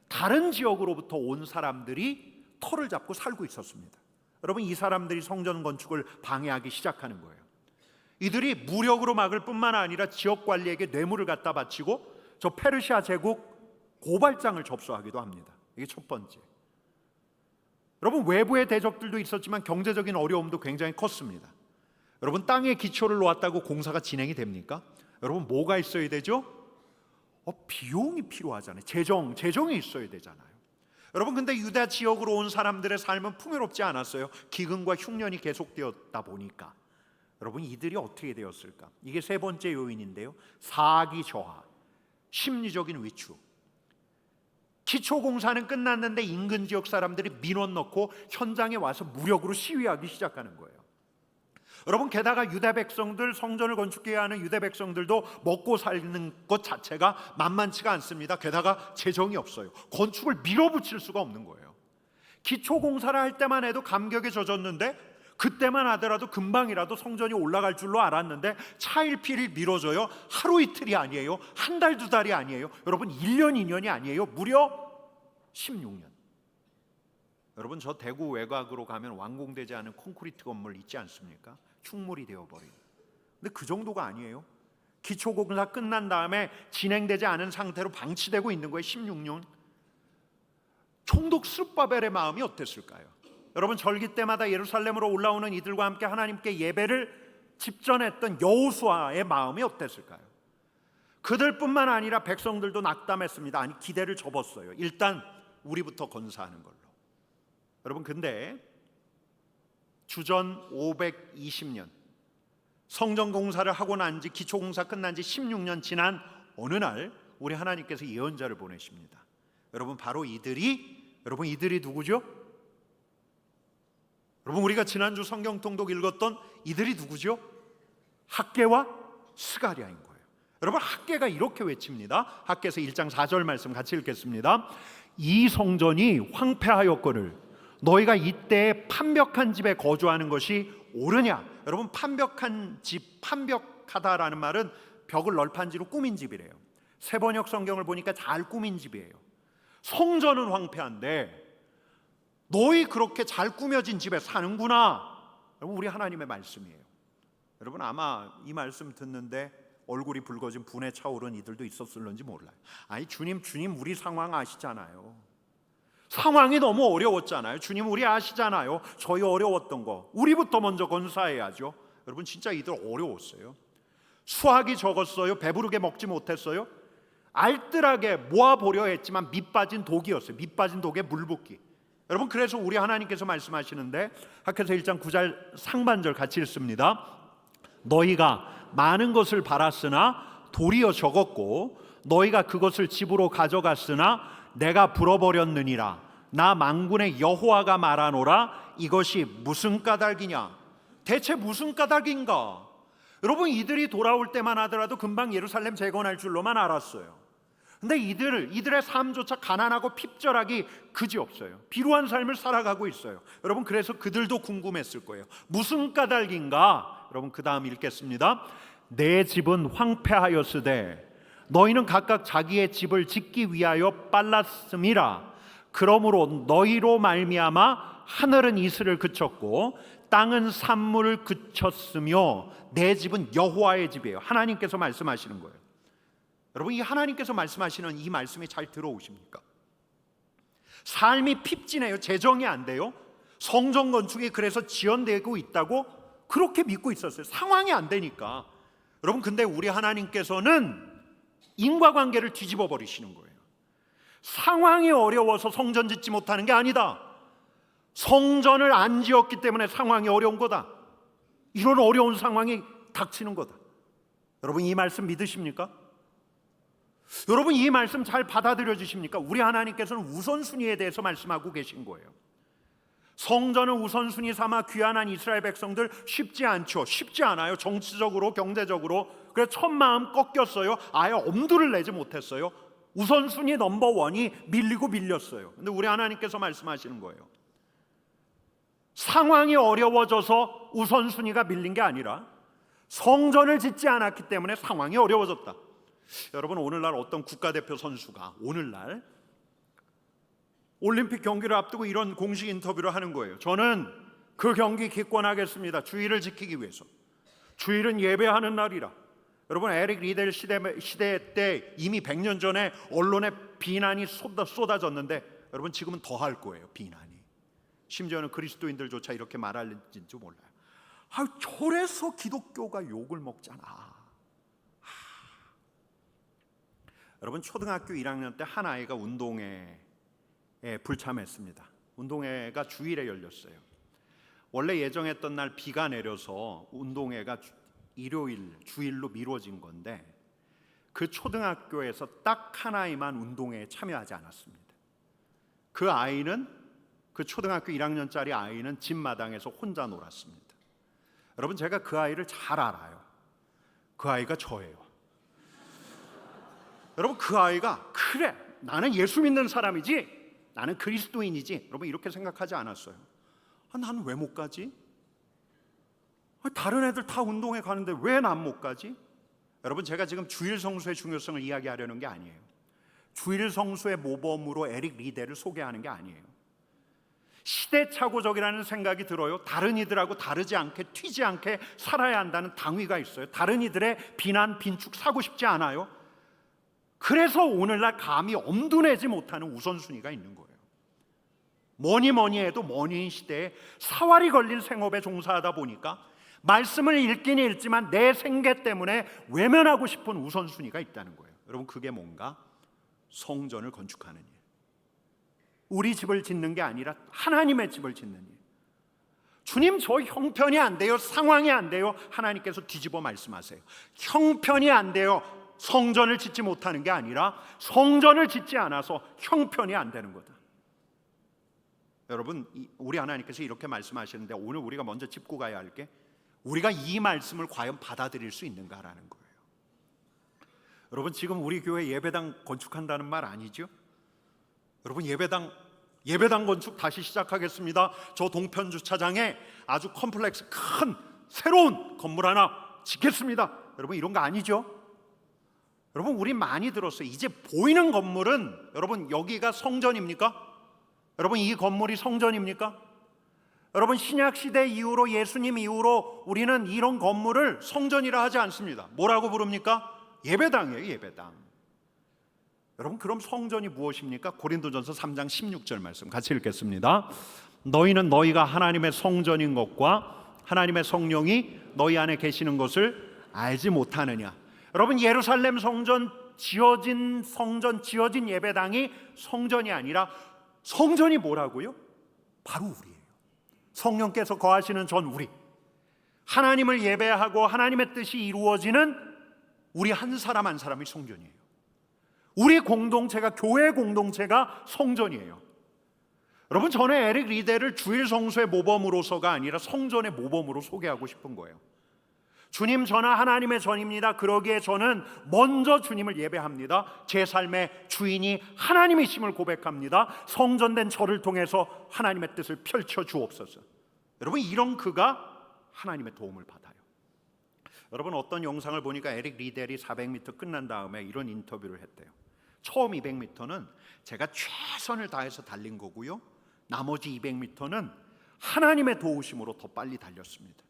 다른 지역으로부터 온 사람들이 터를 잡고 살고 있었습니다. 여러분, 이 사람들이 성전 건축을 방해하기 시작하는 거예요. 이들이 무력으로 막을 뿐만 아니라 지역 관리에게 뇌물을 갖다 바치고 저 페르시아 제국 고발장을 접수하기도 합니다. 이게 첫 번째. 여러분, 외부의 대적들도 있었지만 경제적인 어려움도 굉장히 컸습니다. 여러분, 땅에 기초를 놓았다고 공사가 진행이 됩니까? 여러분, 뭐가 있어야 되죠? 비용이 필요하잖아요. 재정이 있어야 되잖아요. 여러분, 근데 유다 지역으로 온 사람들의 삶은 풍요롭지 않았어요. 기근과 흉년이 계속되었다 보니까. 여러분, 이들이 어떻게 되었을까? 이게 세 번째 요인인데요. 사기 저하. 심리적인 위축. 기초공사는 끝났는데 인근 지역 사람들이 민원 넣고 현장에 와서 무력으로 시위하기 시작하는 거예요. 여러분, 게다가 유대 백성들, 성전을 건축해야 하는 유대 백성들도 먹고 사는 것 자체가 만만치가 않습니다. 게다가 재정이 없어요. 건축을 밀어붙일 수가 없는 거예요. 기초공사를 할 때만 해도 감격에 젖었는데, 그때만 하더라도 금방이라도 성전이 올라갈 줄로 알았는데 차일피일 미뤄져요. 하루 이틀이 아니에요. 한 달, 두 달이 아니에요. 여러분, 1년, 2년이 아니에요. 무려 16년. 여러분, 저 대구 외곽으로 가면 완공되지 않은 콘크리트 건물 있지 않습니까? 충물이 되어버린. 근데 그 정도가 아니에요. 기초공사 끝난 다음에 진행되지 않은 상태로 방치되고 있는 거예요. 16년. 총독 스룹바벨의 마음이 어땠을까요? 여러분, 절기 때마다 예루살렘으로 올라오는 이들과 함께 하나님께 예배를 집전했던 여호수아의 마음이 어땠을까요? 그들뿐만 아니라 백성들도 낙담했습니다. 아니, 기대를 접었어요. 일단 우리부터 건사하는 걸로. 여러분, 근데 주전 520년 성전 공사를 하고 난 지, 기초 공사 끝난 지 16년 지난 어느 날 우리 하나님께서 예언자를 보내십니다. 여러분, 바로 이들이 누구죠? 여러분, 우리가 지난주 성경 통독 읽었던 이들이 누구죠? 학개와 스가랴인 거예요. 여러분, 학개가 이렇게 외칩니다. 학개서 1장 4절 말씀 같이 읽겠습니다. 이 성전이 황폐하였거늘 너희가 이때 판벽한 집에 거주하는 것이 옳으냐? 여러분, 판벽한 집, 판벽하다라는 말은 벽을 널판지로 꾸민 집이래요. 세번역 성경을 보니까 잘 꾸민 집이에요. 성전은 황폐한데 너희 그렇게 잘 꾸며진 집에 사는구나. 여러분, 우리 하나님의 말씀이에요. 여러분, 아마 이 말씀 듣는데 얼굴이 붉어진 분에 차오른 이들도 있었을런지 몰라요. 아니, 주님 우리 상황 아시잖아요. 상황이 너무 어려웠잖아요. 주님, 우리 아시잖아요. 저희 어려웠던 거 우리부터 먼저 건사해야죠. 여러분, 진짜 이들 어려웠어요. 수확이 적었어요. 배부르게 먹지 못했어요. 알뜰하게 모아보려 했지만 밑 빠진 독이었어요. 밑 빠진 독에 물 붓기. 여러분, 그래서 우리 하나님께서 말씀하시는데 학개서 1장 9절 상반절 같이 읽습니다. 너희가 많은 것을 바랐으나 도리어 적었고 너희가 그것을 집으로 가져갔으나 내가 불어버렸느니라. 나 만군의 여호와가 말하노라. 이것이 무슨 까닭이냐? 대체 무슨 까닭인가? 여러분, 이들이 돌아올 때만 하더라도 금방 예루살렘 재건할 줄로만 알았어요. 근데 이들의 삶조차 가난하고 핍절하기 그지없어요. 비루한 삶을 살아가고 있어요. 여러분, 그래서 그들도 궁금했을 거예요. 무슨 까닭인가? 여러분, 그 다음 읽겠습니다. 내 집은 황폐하였으되 너희는 각각 자기의 집을 짓기 위하여 빨랐음이라. 그러므로 너희로 말미암아 하늘은 이슬을 그쳤고 땅은 산물을 그쳤으며 내 집은 여호와의 집이에요. 하나님께서 말씀하시는 거예요. 여러분, 이 하나님께서 말씀하시는 이 말씀이 잘 들어오십니까? 삶이 핍진해요. 재정이 안 돼요. 성전 건축이 그래서 지연되고 있다고 그렇게 믿고 있었어요. 상황이 안 되니까. 여러분, 근데 우리 하나님께서는 인과관계를 뒤집어 버리시는 거예요. 상황이 어려워서 성전 짓지 못하는 게 아니다. 성전을 안 지었기 때문에 상황이 어려운 거다. 이런 어려운 상황이 닥치는 거다. 여러분, 이 말씀 믿으십니까? 여러분, 이 말씀 잘 받아들여 주십니까? 우리 하나님께서는 우선순위에 대해서 말씀하고 계신 거예요. 성전을 우선순위 삼아 귀환한 이스라엘 백성들 쉽지 않죠. 쉽지 않아요. 정치적으로, 경제적으로. 그래서 첫마음 꺾였어요. 아예 엄두를 내지 못했어요. 우선순위 넘버원이 밀리고 밀렸어요. 근데 우리 하나님께서 말씀하시는 거예요. 상황이 어려워져서 우선순위가 밀린 게 아니라 성전을 짓지 않았기 때문에 상황이 어려워졌다. 여러분, 오늘날 어떤 국가대표 선수가 오늘날 올림픽 경기를 앞두고 이런 공식 인터뷰를 하는 거예요. 저는 그 경기 기권하겠습니다. 주의를 지키기 위해서. 주일은 예배하는 날이라. 여러분, 에릭 리델 시대 때 이미 100년 전에 언론에 비난이 쏟아졌는데 여러분, 지금은 더 할 거예요. 비난이. 심지어는 그리스도인들조차 이렇게 말할지 몰라요. 저래서 기독교가 욕을 먹잖아. 여러분, 초등학교 1학년 때 한 아이가 운동회에 불참했습니다. 운동회가 주일에 열렸어요. 원래 예정했던 날 비가 내려서 운동회가 일요일, 주일로 미뤄진 건데 그 초등학교에서 딱 하나의만 운동회에 참여하지 않았습니다. 그 아이는, 그 초등학교 1학년짜리 아이는 집 마당에서 혼자 놀았습니다. 여러분, 제가 그 아이를 잘 알아요. 그 아이가 저예요. 여러분, 그 아이가 그래, 나는 예수 믿는 사람이지, 나는 그리스도인이지, 여러분 이렇게 생각하지 않았어요. 나는 왜 못 가지? 다른 애들 다 운동회 가는데 왜 난 못 가지? 여러분, 제가 지금 주일 성수의 중요성을 이야기하려는 게 아니에요. 주일 성수의 모범으로 에릭 리데를 소개하는 게 아니에요. 시대착오적이라는 생각이 들어요. 다른 이들하고 다르지 않게, 튀지 않게 살아야 한다는 당위가 있어요. 다른 이들의 비난, 빈축 사고 싶지 않아요. 그래서 오늘날 감히 엄두내지 못하는 우선순위가 있는 거예요. 뭐니 해도 머니인 시대에 사활이 걸린 생업에 종사하다 보니까 말씀을 읽긴 읽지만 내 생계 때문에 외면하고 싶은 우선순위가 있다는 거예요. 여러분, 그게 뭔가? 성전을 건축하는 일. 우리 집을 짓는 게 아니라 하나님의 집을 짓는 일. 주님, 저 형편이 안 돼요, 상황이 안 돼요. 하나님께서 뒤집어 말씀하세요. 형편이 안 돼요, 성전을 짓지 못하는 게 아니라 성전을 짓지 않아서 형편이 안 되는 거다. 여러분, 우리 하나님께서 이렇게 말씀하시는데 오늘 우리가 먼저 짚고 가야 할 게, 우리가 이 말씀을 과연 받아들일 수 있는가라는 거예요. 여러분, 지금 우리 교회 예배당 건축한다는 말 아니죠? 여러분, 예배당 건축 다시 시작하겠습니다. 저 동편 주차장에 아주 컴플렉스 큰 새로운 건물 하나 짓겠습니다. 여러분, 이런 거 아니죠? 여러분, 우리 많이 들었어요. 이제 보이는 건물은, 여러분, 여기가 성전입니까? 여러분, 이 건물이 성전입니까? 여러분, 신약시대 이후로, 예수님 이후로 우리는 이런 건물을 성전이라 하지 않습니다. 뭐라고 부릅니까? 예배당이에요, 예배당. 여러분, 그럼 성전이 무엇입니까? 고린도전서 3장 16절 말씀 같이 읽겠습니다. 너희는 너희가 하나님의 성전인 것과 하나님의 성령이 너희 안에 계시는 것을 알지 못하느냐. 여러분, 예루살렘 성전, 지어진 성전, 지어진 예배당이 성전이 아니라, 성전이 뭐라고요? 바로 우리예요. 성령께서 거하시는 전 우리, 하나님을 예배하고 하나님의 뜻이 이루어지는 우리 한 사람 한 사람이 성전이에요. 우리 공동체가, 교회 공동체가 성전이에요. 여러분, 저는 에릭 리데를 주일 성수의 모범으로서가 아니라 성전의 모범으로 소개하고 싶은 거예요. 주님, 저는 하나님의 전입니다. 그러기에 저는 먼저 주님을 예배합니다. 제 삶의 주인이 하나님이심을 고백합니다. 성전된 저를 통해서 하나님의 뜻을 펼쳐 주옵소서. 여러분, 이런 그가 하나님의 도움을 받아요. 여러분, 어떤 영상을 보니까 에릭 리델이 400m 끝난 다음에 이런 인터뷰를 했대요. 처음 200m는 제가 최선을 다해서 달린 거고요, 나머지 200m는 하나님의 도우심으로 더 빨리 달렸습니다.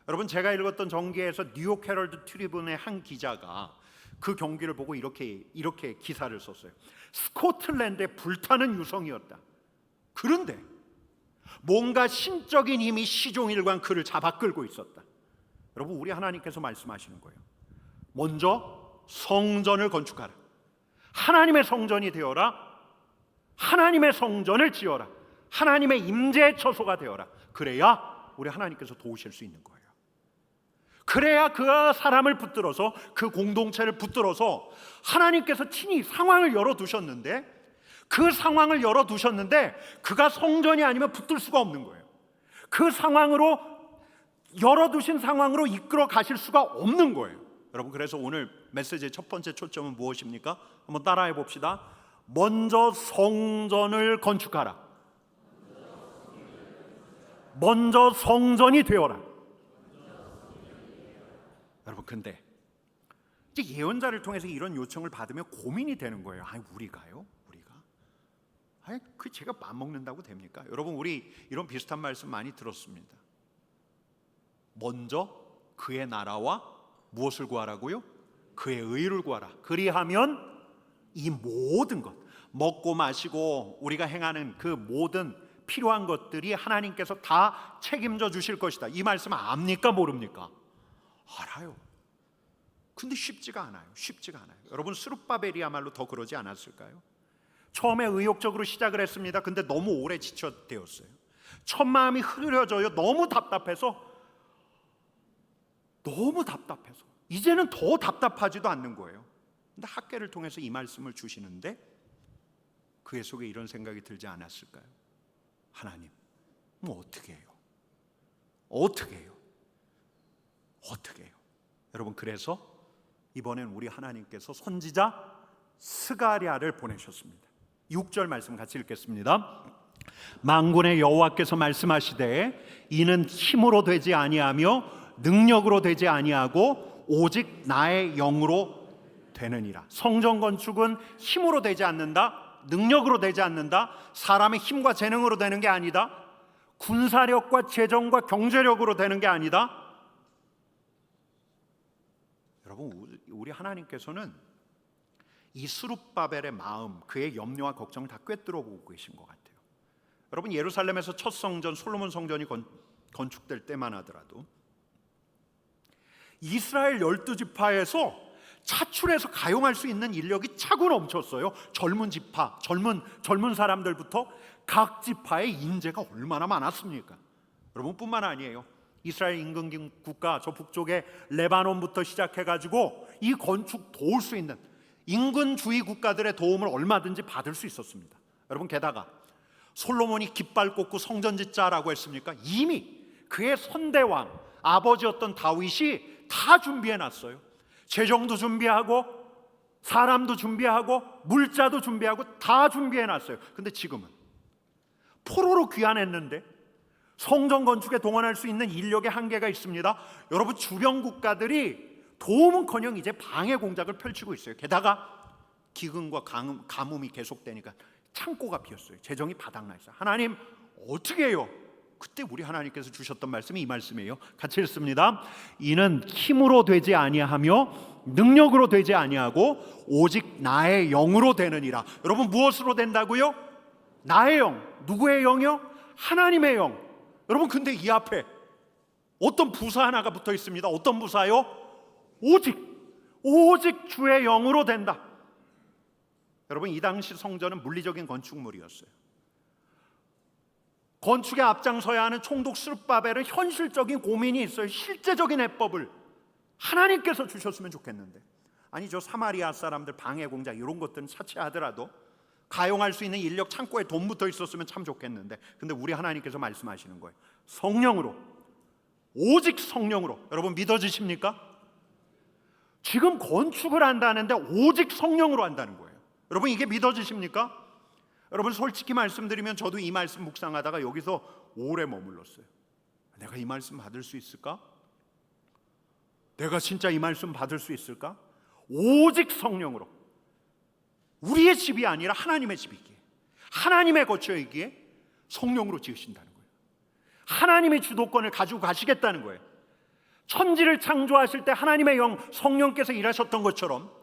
여러분, 제가 읽었던 정기에서 뉴욕 헤럴드 트리뷴의 한 기자가 그 경기를 보고 이렇게 기사를 썼어요. 스코틀랜드의 불타는 유성이었다. 그런데 뭔가 신적인 힘이 시종일관 그를 잡아 끌고 있었다. 여러분, 우리 하나님께서 말씀하시는 거예요. 먼저 성전을 건축하라. 하나님의 성전이 되어라. 하나님의 성전을 지어라. 하나님의 임재의 처소가 되어라. 그래야 우리 하나님께서 도우실 수 있는 거예요. 그래야 그 사람을 붙들어서, 그 공동체를 붙들어서 하나님께서 친히 상황을 열어두셨는데, 그 상황을 열어두셨는데 그가 성전이 아니면 붙들 수가 없는 거예요. 그 상황으로, 열어두신 상황으로 이끌어 가실 수가 없는 거예요. 여러분, 그래서 오늘 메시지의 첫 번째 초점은 무엇입니까? 한번 따라해 봅시다. 먼저 성전을 건축하라. 먼저 성전이 되어라. 여러분, 근데 이제 예언자를 통해서 이런 요청을 받으면 고민이 되는 거예요. 아니, 우리가요? 우리가? 아니, 그 제가 맘먹는다고 됩니까? 여러분, 우리 이런 비슷한 말씀 많이 들었습니다. 먼저 그의 나라와 무엇을 구하라고요? 그의 의를 구하라. 그리하면 이 모든 것, 먹고 마시고 우리가 행하는 그 모든 필요한 것들이 하나님께서 다 책임져 주실 것이다. 이 말씀 압니까, 모릅니까? 알아요. 근데 쉽지가 않아요. 쉽지가 않아요. 여러분, 스룹바벨이야말로 더 그러지 않았을까요? 처음에 의욕적으로 시작을 했습니다. 근데 너무 오래 지쳐되었어요. 첫 마음이 흐려져요. 너무 답답해서 이제는 더 답답하지도 않는 거예요. 근데 학계를 통해서 이 말씀을 주시는데 그의 속에 이런 생각이 들지 않았을까요? 하나님, 뭐 어떻게 해요? 어떻게 해요? 어떻게 해요? 여러분, 그래서 이번엔 우리 하나님께서 선지자 스가랴를 보내셨습니다. 6절 말씀 같이 읽겠습니다. 만군의 여호와께서 말씀하시되 이는 힘으로 되지 아니하며 능력으로 되지 아니하고 오직 나의 영으로 되느니라. 성전 건축은 힘으로 되지 않는다, 능력으로 되지 않는다, 사람의 힘과 재능으로 되는 게 아니다, 군사력과 재정과 경제력으로 되는 게 아니다. 여러분, 우리 하나님께서는 이 스룹바벨의 마음, 그의 염려와 걱정을 다 꿰뚫어 보고 계신 것 같아요. 여러분, 예루살렘에서 첫 성전 솔로몬 성전이 건축될 때만 하더라도 이스라엘 12지파에서 차출해서 가용할 수 있는 인력이 차고 넘쳤어요. 젊은 지파, 젊은 사람들부터 각 지파의 인재가 얼마나 많았습니까? 여러분, 뿐만 아니에요. 이스라엘 인근 국가 저 북쪽의 레바논부터 시작해가지고 이 건축 도울 수 있는 인근 주위 국가들의 도움을 얼마든지 받을 수 있었습니다. 여러분, 게다가 솔로몬이 깃발 꽂고 성전 짓자라고 했습니까? 이미 그의 선대왕 아버지였던 다윗이 다 준비해놨어요. 재정도 준비하고 사람도 준비하고 물자도 준비하고 다 준비해놨어요. 근데 지금은 포로로 귀환했는데 성전 건축에 동원할 수 있는 인력의 한계가 있습니다. 여러분, 주변 국가들이 도움은커녕 이제 방해 공작을 펼치고 있어요. 게다가 기근과 가뭄이 계속되니까 창고가 비었어요. 재정이 바닥나 있어요. 하나님, 어떻게 해요? 그때 우리 하나님께서 주셨던 말씀이 이 말씀이에요. 같이 읽습니다. 이는 힘으로 되지 아니하며 능력으로 되지 아니하고 오직 나의 영으로 되느니라. 여러분, 무엇으로 된다고요? 나의 영. 누구의 영이요? 하나님의 영. 여러분, 근데 이 앞에 어떤 부사 하나가 붙어 있습니다. 어떤 부사요? 오직 주의 영으로 된다. 여러분, 이 당시 성전은 물리적인 건축물이었어요. 건축에 앞장서야 하는 총독 스룹바벨은 현실적인 고민이 있어요. 실제적인 해법을 하나님께서 주셨으면 좋겠는데, 아니, 저 사마리아 사람들 방해 공작 이런 것들은 차치하더라도 가용할 수 있는 인력 창고에 돈 붙어 있었으면 참 좋겠는데, 근데 우리 하나님께서 말씀하시는 거예요. 성령으로, 오직 성령으로. 여러분, 믿어지십니까? 지금 건축을 한다는데 오직 성령으로 한다는 거예요. 여러분, 이게 믿어지십니까? 여러분, 솔직히 말씀드리면 저도 이 말씀 묵상하다가 여기서 오래 머물렀어요. 내가 이 말씀 받을 수 있을까? 내가 진짜 이 말씀 받을 수 있을까? 오직 성령으로. 우리의 집이 아니라 하나님의 집이기에, 하나님의 거처이기에 성령으로 지으신다는 거예요. 하나님의 주도권을 가지고 가시겠다는 거예요. 천지를 창조하실 때 하나님의 영 성령께서 일하셨던 것처럼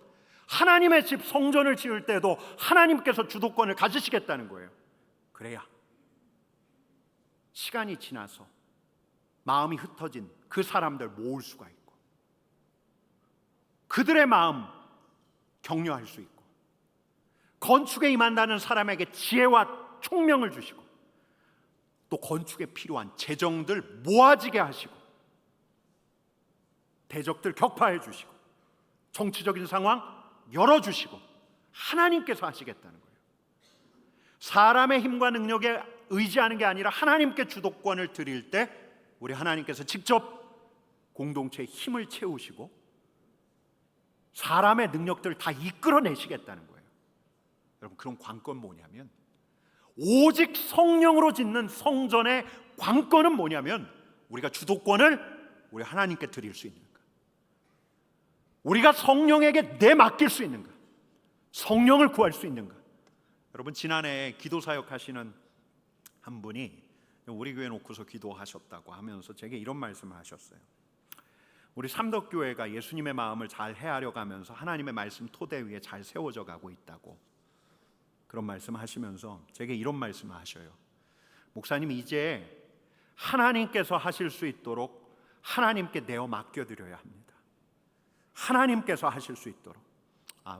하나님의 집 성전을 지을 때도 하나님께서 주도권을 가지시겠다는 거예요. 그래야 시간이 지나서 마음이 흩어진 그 사람들 모을 수가 있고, 그들의 마음 격려할 수 있고, 건축에 임한다는 사람에게 지혜와 총명을 주시고, 또 건축에 필요한 재정들 모아지게 하시고, 대적들 격파해 주시고, 정치적인 상황 열어주시고, 하나님께서 하시겠다는 거예요. 사람의 힘과 능력에 의지하는 게 아니라 하나님께 주도권을 드릴 때 우리 하나님께서 직접 공동체의 힘을 채우시고 사람의 능력들을 다 이끌어내시겠다는 거예요. 여러분, 그런 관건 뭐냐면, 오직 성령으로 짓는 성전의 관건은 뭐냐면, 우리가 주도권을 우리 하나님께 드릴 수 있는가, 우리가 성령에게 내맡길 수 있는가, 성령을 구할 수 있는가. 여러분, 지난해 기도사역 하시는 한 분이 우리 교회 놓고서 기도하셨다고 하면서 제게 이런 말씀을 하셨어요. 우리 삼덕교회가 예수님의 마음을 잘 헤아려 가면서 하나님의 말씀 토대 위에 잘 세워져 가고 있다고, 그런 말씀 하시면서 제게 이런 말씀을 하셔요. 목사님, 이제 하나님께서 하실 수 있도록 하나님께 내어 맡겨드려야 합니다. 하나님께서 하실 수 있도록.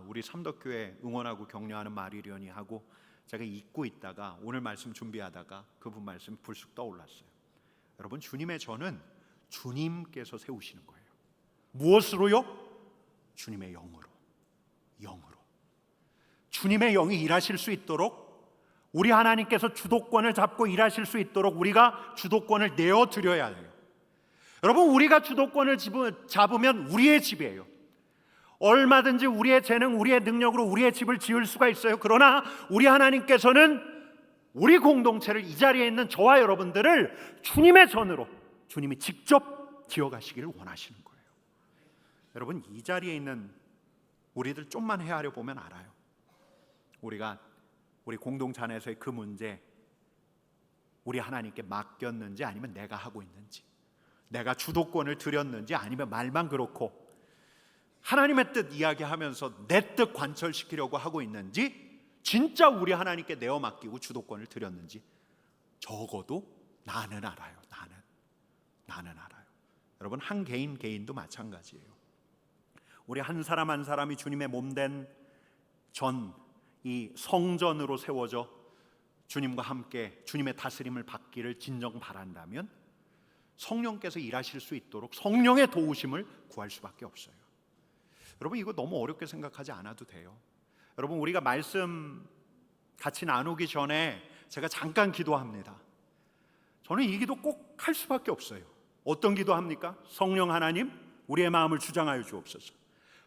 우리 삼덕교회 응원하고 격려하는 말이려니 하고 제가 잊고 있다가 오늘 말씀 준비하다가 그분 말씀이 불쑥 떠올랐어요. 여러분, 주님의 전은 주님께서 세우시는 거예요. 무엇으로요? 주님의 영으로. 영으로. 주님의 영이 일하실 수 있도록, 우리 하나님께서 주도권을 잡고 일하실 수 있도록 우리가 주도권을 내어드려야 해요. 여러분, 우리가 주도권을 잡으면 우리의 집이에요. 얼마든지 우리의 재능, 우리의 능력으로 우리의 집을 지을 수가 있어요. 그러나 우리 하나님께서는 우리 공동체를, 이 자리에 있는 저와 여러분들을 주님의 전으로 주님이 직접 지어가시기를 원하시는 거예요. 여러분, 이 자리에 있는 우리들 좀만 헤아려 보면 알아요. 우리가 우리 공동체 안에서의 그 문제, 우리 하나님께 맡겼는지 아니면 내가 하고 있는지, 내가 주도권을 드렸는지 아니면 말만 그렇고 하나님의 뜻 이야기하면서 내 뜻 관철시키려고 하고 있는지, 진짜 우리 하나님께 내어 맡기고 주도권을 드렸는지 적어도 나는 알아요. 나는 알아요. 여러분, 한 개인도 마찬가지예요. 우리 한 사람 한 사람이 주님의 몸된 이 성전으로 세워져 주님과 함께 주님의 다스림을 받기를 진정 바란다면 성령께서 일하실 수 있도록 성령의 도우심을 구할 수밖에 없어요. 여러분, 이거 너무 어렵게 생각하지 않아도 돼요. 여러분, 우리가 말씀 같이 나누기 전에 제가 잠깐 기도합니다. 저는 이 기도 꼭 할 수밖에 없어요. 어떤 기도합니까? 성령 하나님, 우리의 마음을 주장하여 주옵소서.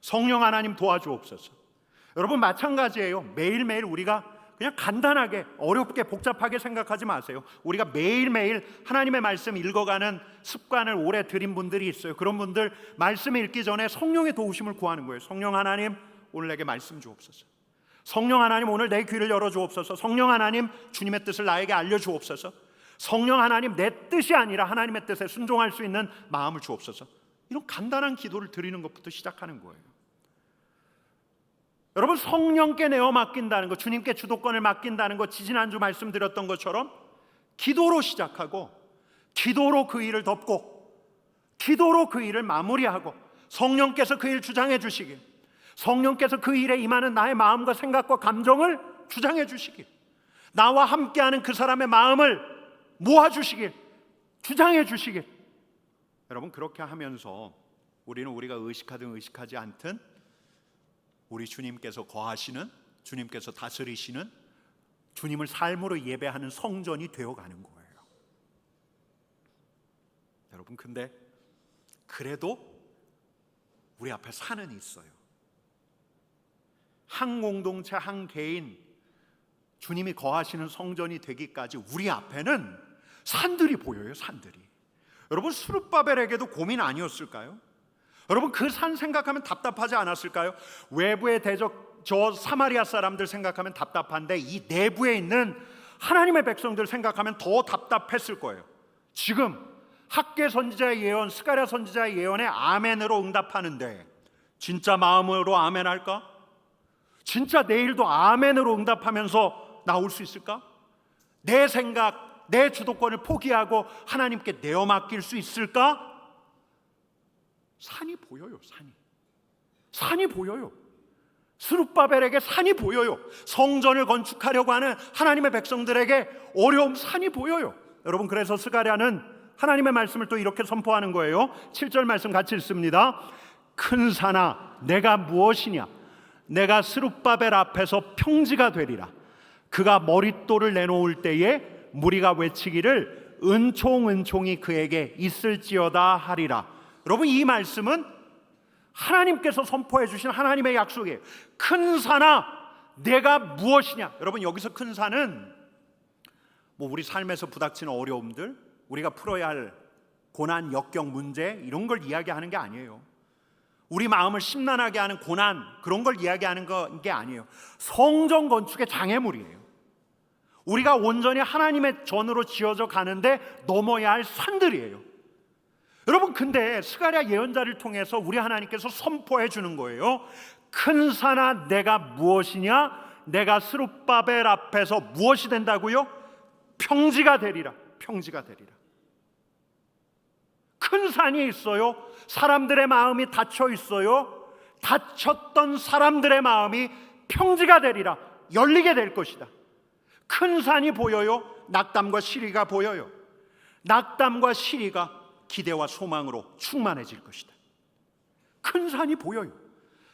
성령 하나님, 도와주옵소서. 여러분, 마찬가지예요. 매일매일 우리가 그냥 간단하게, 어렵게, 복잡하게 생각하지 마세요. 우리가 매일매일 하나님의 말씀 읽어가는 습관을 오래 들인 분들이 있어요. 그런 분들 말씀 읽기 전에 성령의 도우심을 구하는 거예요. 성령 하나님, 오늘 내게 말씀 주옵소서. 성령 하나님, 오늘 내 귀를 열어 주옵소서. 성령 하나님, 주님의 뜻을 나에게 알려 주옵소서. 성령 하나님, 내 뜻이 아니라 하나님의 뜻에 순종할 수 있는 마음을 주옵소서. 이런 간단한 기도를 드리는 것부터 시작하는 거예요. 여러분, 성령께 내어 맡긴다는 것, 주님께 주도권을 맡긴다는 것, 지지난주 말씀드렸던 것처럼 기도로 시작하고, 기도로 그 일을 덮고, 기도로 그 일을 마무리하고, 성령께서 그 일 주장해 주시길, 성령께서 그 일에 임하는 나의 마음과 생각과 감정을 주장해 주시길, 나와 함께하는 그 사람의 마음을 모아주시길, 주장해 주시길. 여러분, 그렇게 하면서 우리는 우리가 의식하든 의식하지 않든 우리 주님께서 거하시는, 주님께서 다스리시는, 주님을 삶으로 예배하는 성전이 되어가는 거예요. 여러분, 근데 그래도 우리 앞에 산은 있어요. 한 공동체, 한 개인, 주님이 거하시는 성전이 되기까지 우리 앞에는 산들이 보여요. 산들이. 여러분, 스룹바벨에게도 고민 아니었을까요? 여러분, 그 산 생각하면 답답하지 않았을까요? 외부의 대적 저 사마리아 사람들 생각하면 답답한데 이 내부에 있는 하나님의 백성들 생각하면 더 답답했을 거예요. 지금 학개 선지자의 예언, 스가랴 선지자의 예언에 아멘으로 응답하는데 진짜 마음으로 아멘할까? 진짜 내일도 아멘으로 응답하면서 나올 수 있을까? 내 생각, 내 주도권을 포기하고 하나님께 내어 맡길 수 있을까? 산이 보여요. 산이 보여요. 스룹바벨에게 산이 보여요. 성전을 건축하려고 하는 하나님의 백성들에게 어려움, 산이 보여요. 여러분, 그래서 스가랴는 하나님의 말씀을 또 이렇게 선포하는 거예요. 7절 말씀 같이 읽습니다. 큰 산아, 내가 무엇이냐? 내가 스룹바벨 앞에서 평지가 되리라. 그가 머릿돌을 내놓을 때에 무리가 외치기를 은총이 그에게 있을지어다 하리라. 여러분, 이 말씀은 하나님께서 선포해 주신 하나님의 약속이에요. 큰 산아, 내가 무엇이냐? 여러분, 여기서 큰 산은 우리 삶에서 부닥치는 어려움들, 우리가 풀어야 할 고난, 역경, 문제, 이런 걸 이야기하는 게 아니에요. 우리 마음을 심란하게 하는 고난, 그런 걸 이야기하는 게 아니에요. 성전 건축의 장애물이에요. 우리가 온전히 하나님의 전으로 지어져 가는데 넘어야 할 산들이에요. 여러분, 근데 스가랴 예언자를 통해서 우리 하나님께서 선포해 주는 거예요. 큰 산아, 내가 무엇이냐? 내가 스룹바벨 앞에서 무엇이 된다고요? 평지가 되리라. 평지가 되리라. 큰 산이 있어요. 사람들의 마음이 닫혀 있어요. 닫혔던 사람들의 마음이 평지가 되리라. 열리게 될 것이다. 큰 산이 보여요. 낙담과 시리가 보여요. 낙담과 시리가 기대와 소망으로 충만해질 것이다. 큰 산이 보여요.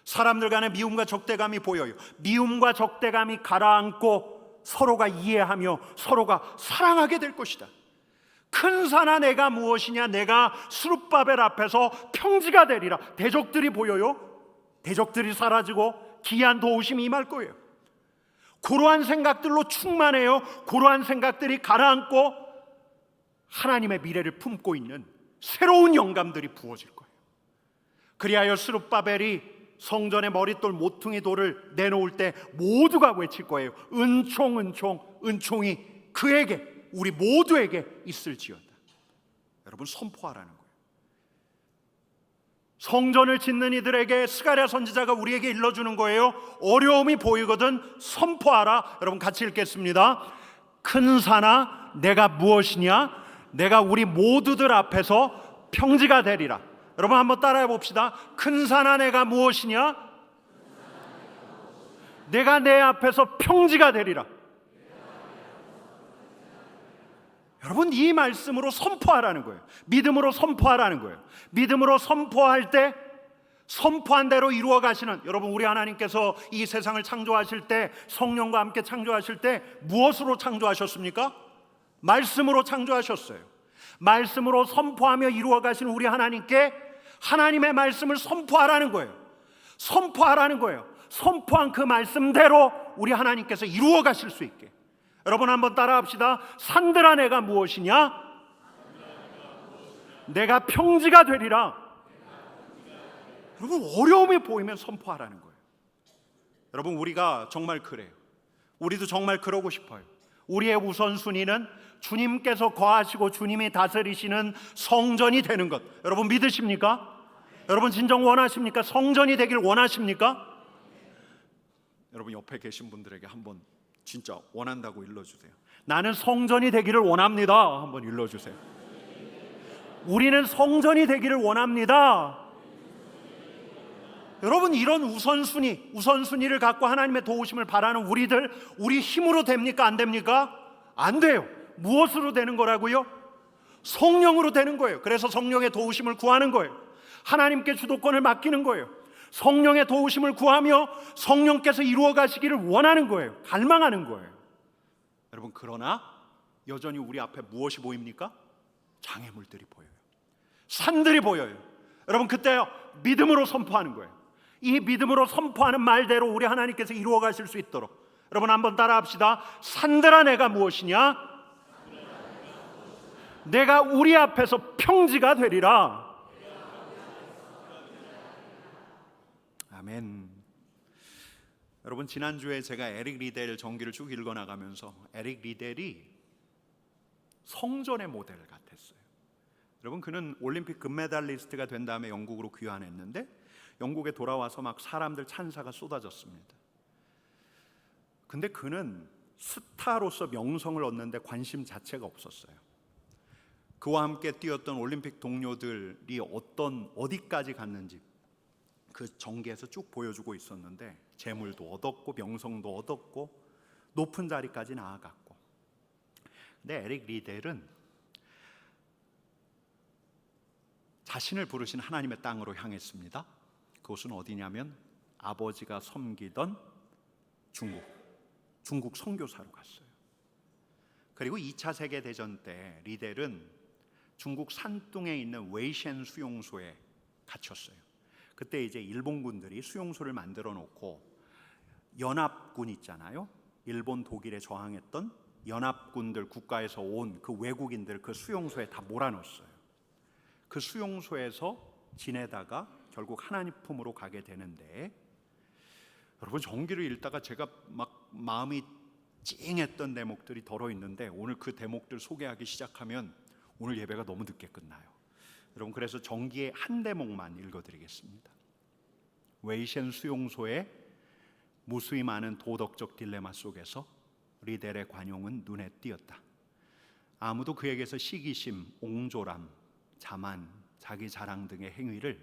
사람들 간의 미움과 적대감이 보여요. 미움과 적대감이 가라앉고 서로가 이해하며 서로가 사랑하게 될 것이다. 큰 산아 내가 무엇이냐, 내가 스룹바벨 앞에서 평지가 되리라. 대적들이 보여요. 대적들이 사라지고 기이한 도우심이 임할 거예요. 그러한 생각들로 충만해요. 그러한 생각들이 가라앉고 하나님의 미래를 품고 있는 새로운 영감들이 부어질 거예요. 그리하여 스룹바벨이 성전의 머릿돌 모퉁이 돌을 내놓을 때 모두가 외칠 거예요. 은총 은총 은총이 그에게, 우리 모두에게 있을지어다. 여러분, 선포하라는 거예요. 성전을 짓는 이들에게 스가랴 선지자가 우리에게 일러주는 거예요. 어려움이 보이거든 선포하라. 여러분 같이 읽겠습니다. 큰 산아 내가 무엇이냐, 내가 우리 모두들 앞에서 평지가 되리라. 여러분 한번 따라해 봅시다. 큰 산아 내가 무엇이냐, 내가 내 앞에서 평지가 되리라. 여러분, 이 말씀으로 선포하라는 거예요. 믿음으로 선포하라는 거예요. 믿음으로 선포할 때 선포한 대로 이루어 가시는, 여러분 우리 하나님께서 이 세상을 창조하실 때, 성령과 함께 창조하실 때 무엇으로 창조하셨습니까? 말씀으로 창조하셨어요. 말씀으로 선포하며 이루어 가시는 우리 하나님께 하나님의 말씀을 선포하라는 거예요. 선포하라는 거예요. 선포한 그 말씀대로 우리 하나님께서 이루어 가실 수 있게. 여러분 한번 따라합시다. 산들아 내가 무엇이냐, 내가 평지가 되리라. 여러분, 어려움이 보이면 선포하라는 거예요. 여러분, 우리가 정말 그래요. 우리도 정말 그러고 싶어요. 우리의 우선순위는 주님께서 거하시고 주님이 다스리시는 성전이 되는 것. 여러분 믿으십니까? 여러분 진정 원하십니까? 성전이 되길 원하십니까? 여러분 옆에 계신 분들에게 한번 진짜 원한다고 일러주세요. 나는 성전이 되기를 원합니다. 한번 일러주세요. 우리는 성전이 되기를 원합니다. 여러분, 이런 우선순위를 갖고 하나님의 도우심을 바라는 우리들, 우리 힘으로 됩니까? 안 됩니까? 안 돼요. 무엇으로 되는 거라고요? 성령으로 되는 거예요. 그래서 성령의 도우심을 구하는 거예요. 하나님께 주도권을 맡기는 거예요. 성령의 도우심을 구하며 성령께서 이루어 가시기를 원하는 거예요. 갈망하는 거예요. 여러분, 그러나 여전히 우리 앞에 무엇이 보입니까? 장애물들이 보여요. 산들이 보여요. 여러분, 그때 믿음으로 선포하는 거예요. 이 믿음으로 선포하는 말대로 우리 하나님께서 이루어 가실 수 있도록, 여러분 한번 따라합시다. 산들아 내가 무엇이냐, 내가 우리 앞에서 평지가 되리라. 아멘. 여러분, 지난주에 제가 에릭 리델 전기를 쭉 읽어나가면서 에릭 리델이 성전의 모델 같았어요. 여러분, 그는 올림픽 금메달리스트가 된 다음에 영국으로 귀환했는데 영국에 돌아와서 막 사람들 찬사가 쏟아졌습니다. 근데 그는 스타로서 명성을 얻는데 관심 자체가 없었어요. 그와 함께 뛰었던 올림픽 동료들이 어디까지 갔는지 그 전기에서 쭉 보여주고 있었는데 재물도 얻었고 명성도 얻었고 높은 자리까지 나아갔고. 근데 에릭 리델은 자신을 부르신 하나님의 땅으로 향했습니다. 그곳은 어디냐면 아버지가 섬기던 중국 선교사로 갔어요. 그리고 2차 세계대전 때 리델은 중국 산둥에 있는 웨이셴 수용소에 갇혔어요. 그때 이제 일본군들이 수용소를 만들어 놓고 연합군 있잖아요. 일본, 독일에 저항했던 연합군들 국가에서 온 그 외국인들 그 수용소에 다 몰아넣었어요. 그 수용소에서 지내다가 결국 하나님 품으로 가게 되는데, 여러분 전기를 읽다가 제가 막 마음이 찡했던 대목들이 덜어 있는데 오늘 그 대목들 소개하기 시작하면 오늘 예배가 너무 늦게 끝나요. 여러분, 그래서 전기의 한 대목만 읽어드리겠습니다. 웨이셴 수용소의 무수히 많은 도덕적 딜레마 속에서 리델의 관용은 눈에 띄었다. 아무도 그에게서 시기심, 옹졸함, 자만, 자기 자랑 등의 행위를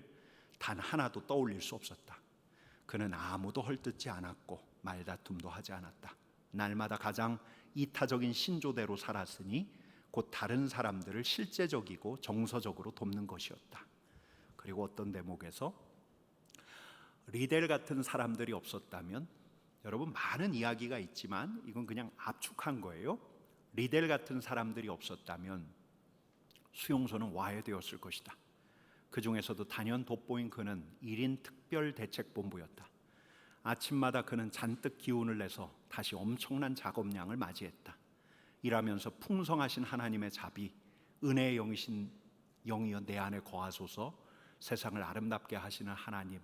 단 하나도 떠올릴 수 없었다. 그는 아무도 헐뜯지 않았고 말다툼도 하지 않았다. 날마다 가장 이타적인 신조대로 살았으니 곧 다른 사람들을 실제적이고 정서적으로 돕는 것이었다. 그리고 어떤 대목에서 리델 같은 사람들이 없었다면, 여러분 많은 이야기가 있지만 이건 그냥 압축한 거예요. 리델 같은 사람들이 없었다면 수용소는 와해되었을 것이다. 그 중에서도 단연 돋보인 그는 1인 특별대책본부였다. 아침마다 그는 잔뜩 기운을 내서 다시 엄청난 작업량을 맞이했다. 일하면서 풍성하신 하나님의 자비, 은혜의 영이여 내 안에 거하소서, 세상을 아름답게 하시는 하나님,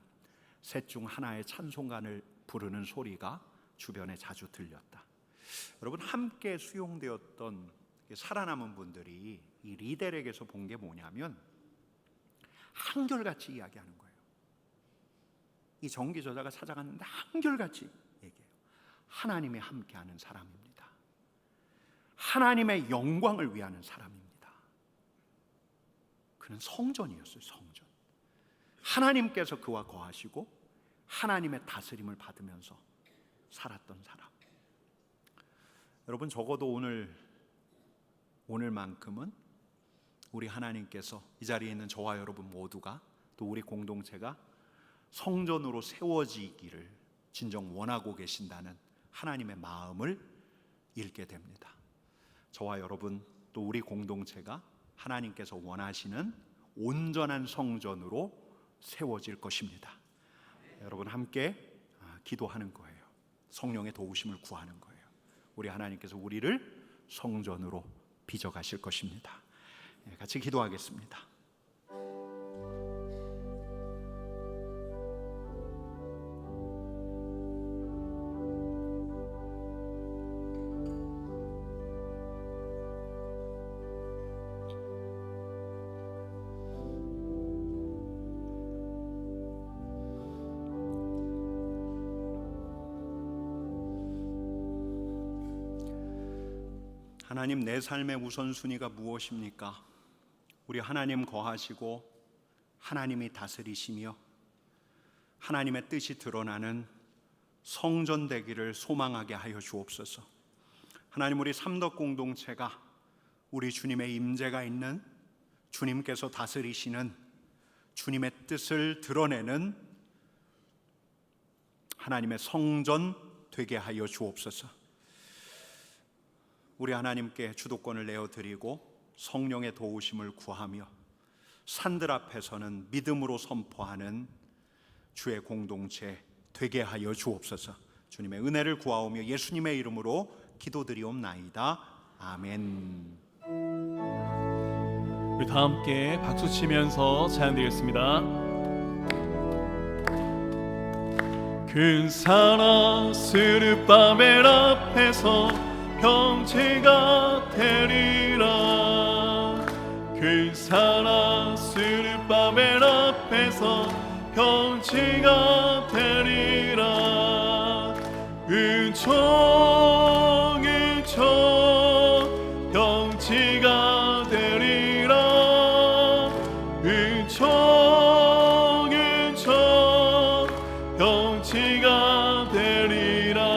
셋 중 하나의 찬송가를 부르는 소리가 주변에 자주 들렸다. 여러분, 함께 수용되었던 살아남은 분들이 이 리델에게서 본 게 뭐냐면 한결같이 이야기하는 거예요. 이 정기 저자가 찾아갔는데 한결같이 얘기해요. 하나님이 함께하는 사람입니다. 하나님의 영광을 위하는 사람입니다. 그는 성전이었어요. 성전. 하나님께서 그와 거하시고 하나님의 다스림을 받으면서 살았던 사람. 여러분, 적어도 오늘만큼은 우리 하나님께서 이 자리에 있는 저와 여러분 모두가, 또 우리 공동체가 성전으로 세워지기를 진정 원하고 계신다는 하나님의 마음을 읽게 됩니다. 저와 여러분, 또 우리 공동체가 하나님께서 원하시는 온전한 성전으로 세워질 것입니다. 여러분, 함께 기도하는 거예요. 성령의 도우심을 구하는 거예요. 우리 하나님께서 우리를 성전으로 빚어가실 것입니다. 같이 기도하겠습니다. 하나님, 내 삶의 우선순위가 무엇입니까? 우리 하나님 거하시고 하나님이 다스리시며 하나님의 뜻이 드러나는 성전 되기를 소망하게 하여 주옵소서. 하나님, 우리 삼덕 공동체가 우리 주님의 임재가 있는, 주님께서 다스리시는 주님의 뜻을 드러내는 하나님의 성전 되게 하여 주옵소서. 우리 하나님께 주도권을 내어드리고 성령의 도우심을 구하며 산들 앞에서는 믿음으로 선포하는 주의 공동체 되게 하여 주옵소서. 주님의 은혜를 구하오며 예수님의 이름으로 기도드리옵나이다. 아멘. 우리 다 함께 박수 치면서 찬양드리겠습니다. 그 사랑 스르바벨 앞에서 경치가 되리라. 그 사랑 스르바벨 앞에서 경치가 되리라. 은총 은총 경치가 되리라. 은총 은총 경치가 되리라.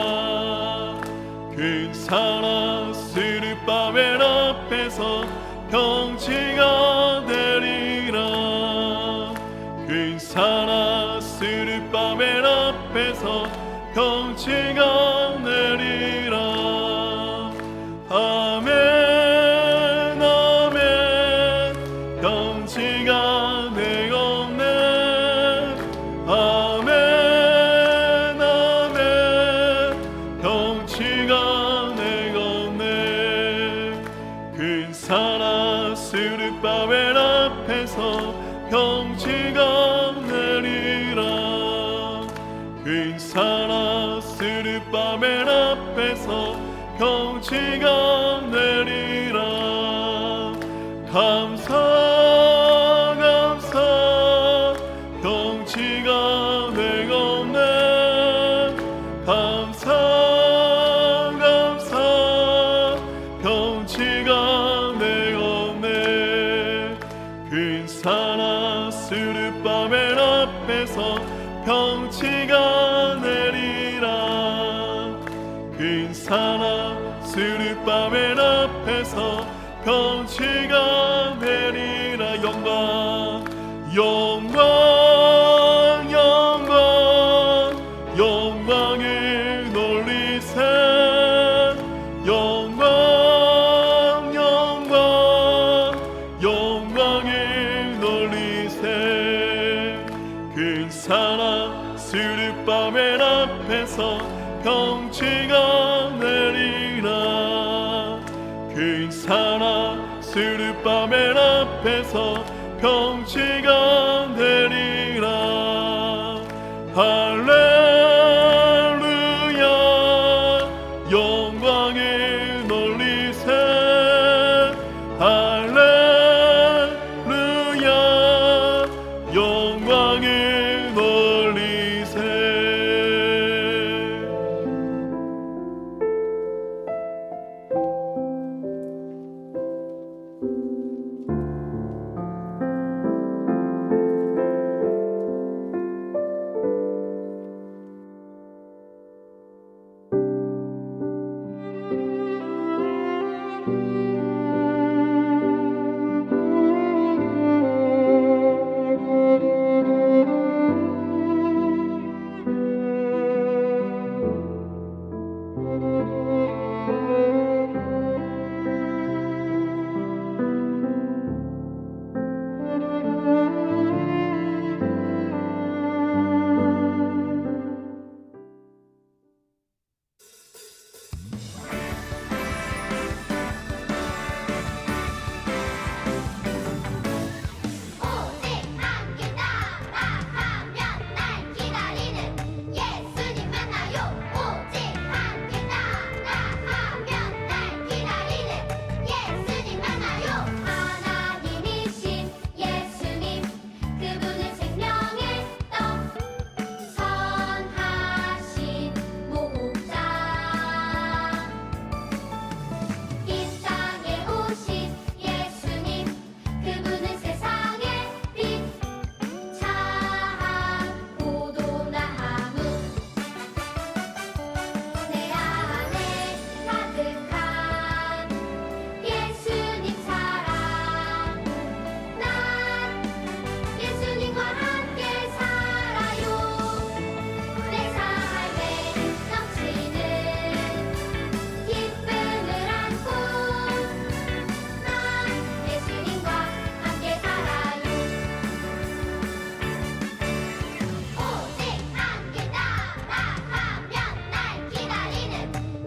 그 사랑 스르바벨 앞에서 경치가 되리라. 그 사랑 스르바벨 앞에서 경치가 내리라. 아멘 아멘 경치가 되었네. 아멘 아멘 경치가 되었네. 그 사랑 스르바벨 앞에서 경치가 내리라. 그 사랑 스르바벨 앞에서 경치가 내리라. 감사 감사 경치가 되었네. 감사 감사 경치가 되었네. 그 사랑 스르바벨 앞에서 경치가 내리라. 그 사랑 스르바벨 앞에서 경치가 내리라. 영광 영광 영광 오직 함께 따라하면 날 기다리는 예수님 만나요. 오직 함께 따라하면 날 기다리는 예수님 만나요. 하나님이신 예수님, 그분은 생명의 떡, 선하신 목자. 이 땅에 오신 예수님, 그분은 세상의 빛, 참 포도나무. 내 안에 가득한 예수님 사랑, 난 예수님과 함께 살아요. 내 삶에 넘치는 기쁨을 안고 난 예수님과 함께 살아요. 오직 함께 따라하면 날 기다리는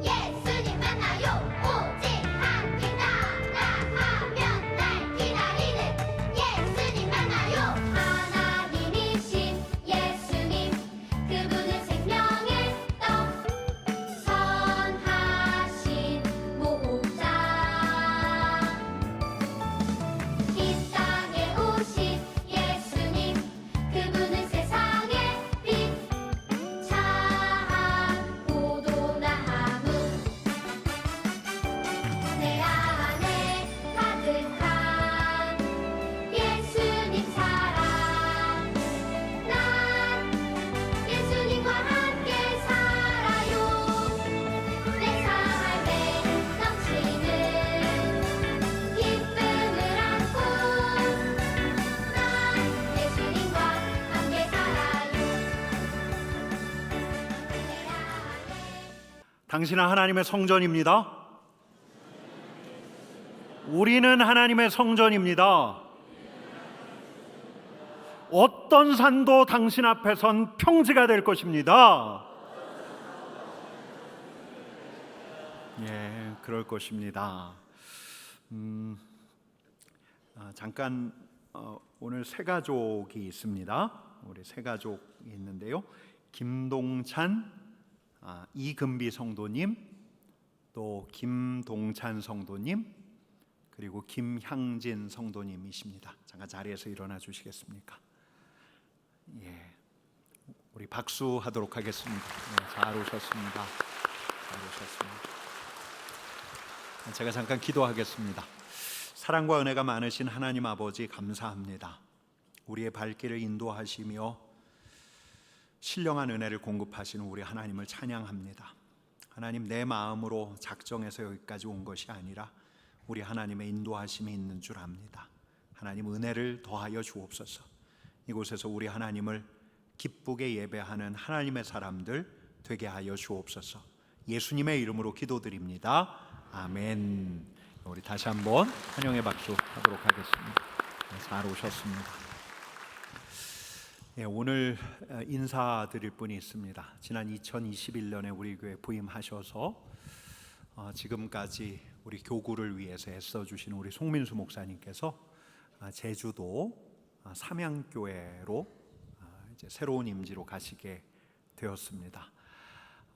예수님 만나요. 오직 함께 따라하면 날 기다리는 예수님 만나요. 하나님이신 예수님, 그분은 생명의 떡, 선하신 목자. 이 땅에 오신 예수님, 그분은 세상의 빛, 참 포도나무. 내 안에 가득한 예수님 사랑, 난 예수님과 함께 살아요. 내 삶에 넘치는 기쁨을 안고 난 예수님과 함께 살아요. 내 안에 당신은 하나님의 성전입니다. 우리는 하나님의 성전입니다. 어떤 산도 당신 앞에선 평지가 될 것입니다. 예, 그럴 것입니다. 잠깐 오늘 세 가족이 있습니다. 우리 세 가족이 있는데요. 김동찬, 이금비 성도님, 또 김동찬 성도님, 그리고 김향진 성도님이십니다. 잠깐 자리에서 일어나 주시겠습니까? 예, 우리 박수하도록 하겠습니다. 네, 잘 오셨습니다. 잘 오셨습니다. 제가 잠깐 기도하겠습니다. 사랑과 은혜가 많으신 하나님 아버지, 감사합니다. 우리의 발길을 인도하시며 신령한 은혜를 공급하시는 우리 하나님을 찬양합니다. 하나님, 내 마음으로 작정해서 여기까지 온 것이 아니라 우리 하나님의 인도하심이 있는 줄 압니다. 하나님, 은혜를 더하여 주옵소서. 이곳에서 우리 하나님을 기쁘게 예배하는 하나님의 사람들 되게 하여 주옵소서. 예수님의 이름으로 기도드립니다. 아멘. 우리 다시 한번 환영의 박수 하도록 하겠습니다. 잘 오셨습니다. 예, 오늘 인사드릴 분이 있습니다. 지난 2021년에 우리 교회 부임하셔서 지금까지 우리 교구를 위해서 애써주신 우리 송민수 목사님께서 제주도 삼양교회로 이제 새로운 임지로 가시게 되었습니다.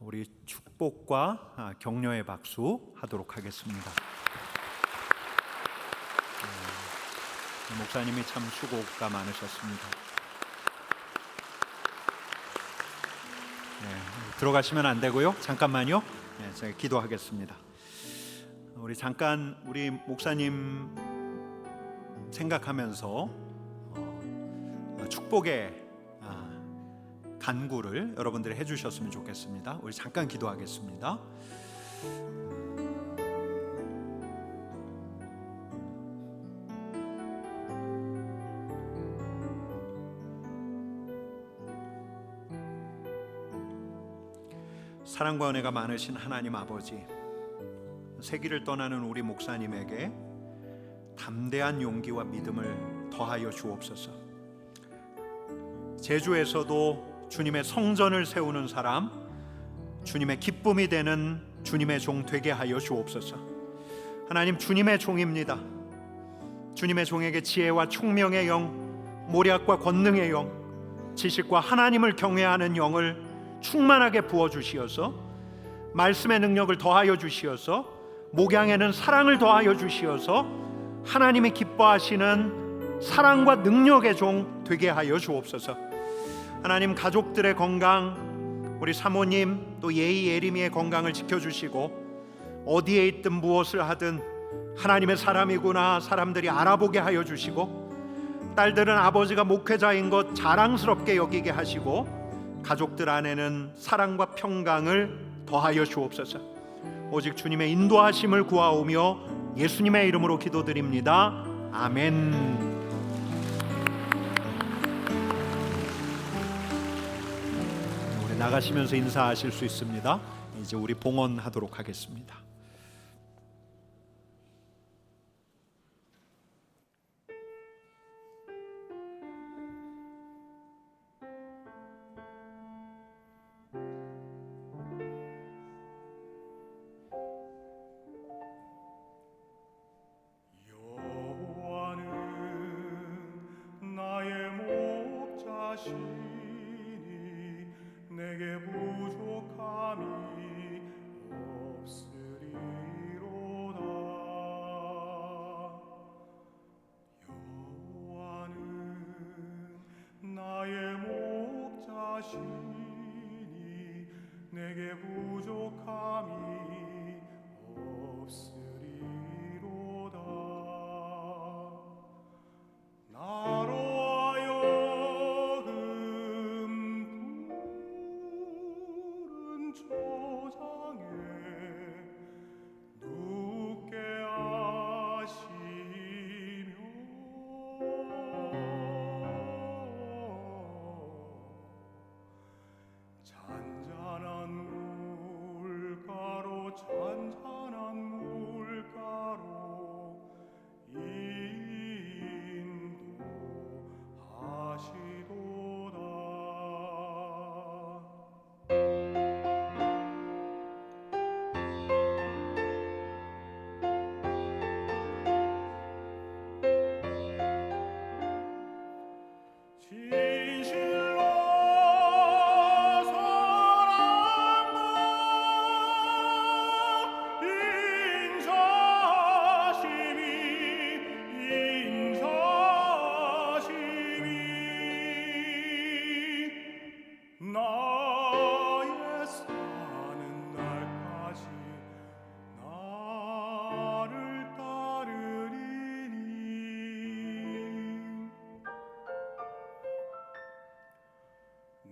우리 축복과 격려의 박수 하도록 하겠습니다. 목사님이 참 수고가 많으셨습니다. 들어가시면 안 되고요. 잠깐만요. 제가 기도하겠습니다. 우리 잠깐 우리 목사님 생각하면서 축복의 간구를 여러분들이 해주셨으면 좋겠습니다. 우리 잠깐 기도하겠습니다. 사랑과 은혜가 많으신 하나님 아버지, 세기를 떠나는 우리 목사님에게 담대한 용기와 믿음을 더하여 주옵소서. 제주에서도 주님의 성전을 세우는 사람, 주님의 기쁨이 되는 주님의 종 되게 하여 주옵소서. 하나님, 주님의 종입니다. 주님의 종에게 지혜와 총명의 영, 모략과 권능의 영, 지식과 하나님을 경외하는 영을 충만하게 부어주시어서 말씀의 능력을 더하여 주시어서 목양에는 사랑을 더하여 주시어서 하나님이 기뻐하시는 사랑과 능력의 종 되게 하여 주옵소서. 하나님, 가족들의 건강, 우리 사모님 또 예희 예림이의 건강을 지켜주시고 어디에 있든 무엇을 하든 하나님의 사람이구나 사람들이 알아보게 하여 주시고, 딸들은 아버지가 목회자인 것 자랑스럽게 여기게 하시고, 가족들 안에는 사랑과 평강을 더하여 주옵소서. 오직 주님의 인도하심을 구하오며 예수님의 이름으로 기도드립니다. 아멘. 우리 나가시면서 인사하실 수 있습니다. 이제 우리 봉헌하도록 하겠습니다. 내게 부족함이 없으리로다. 여호와는 나의 목자시니 내게 부족함이 없으리로다. 나로 초장에 눕게 하시며 잔잔한 물가로 인도하시도다. 진실로 사랑과 인자심이 나의 사는 날까지 나를 따르리니.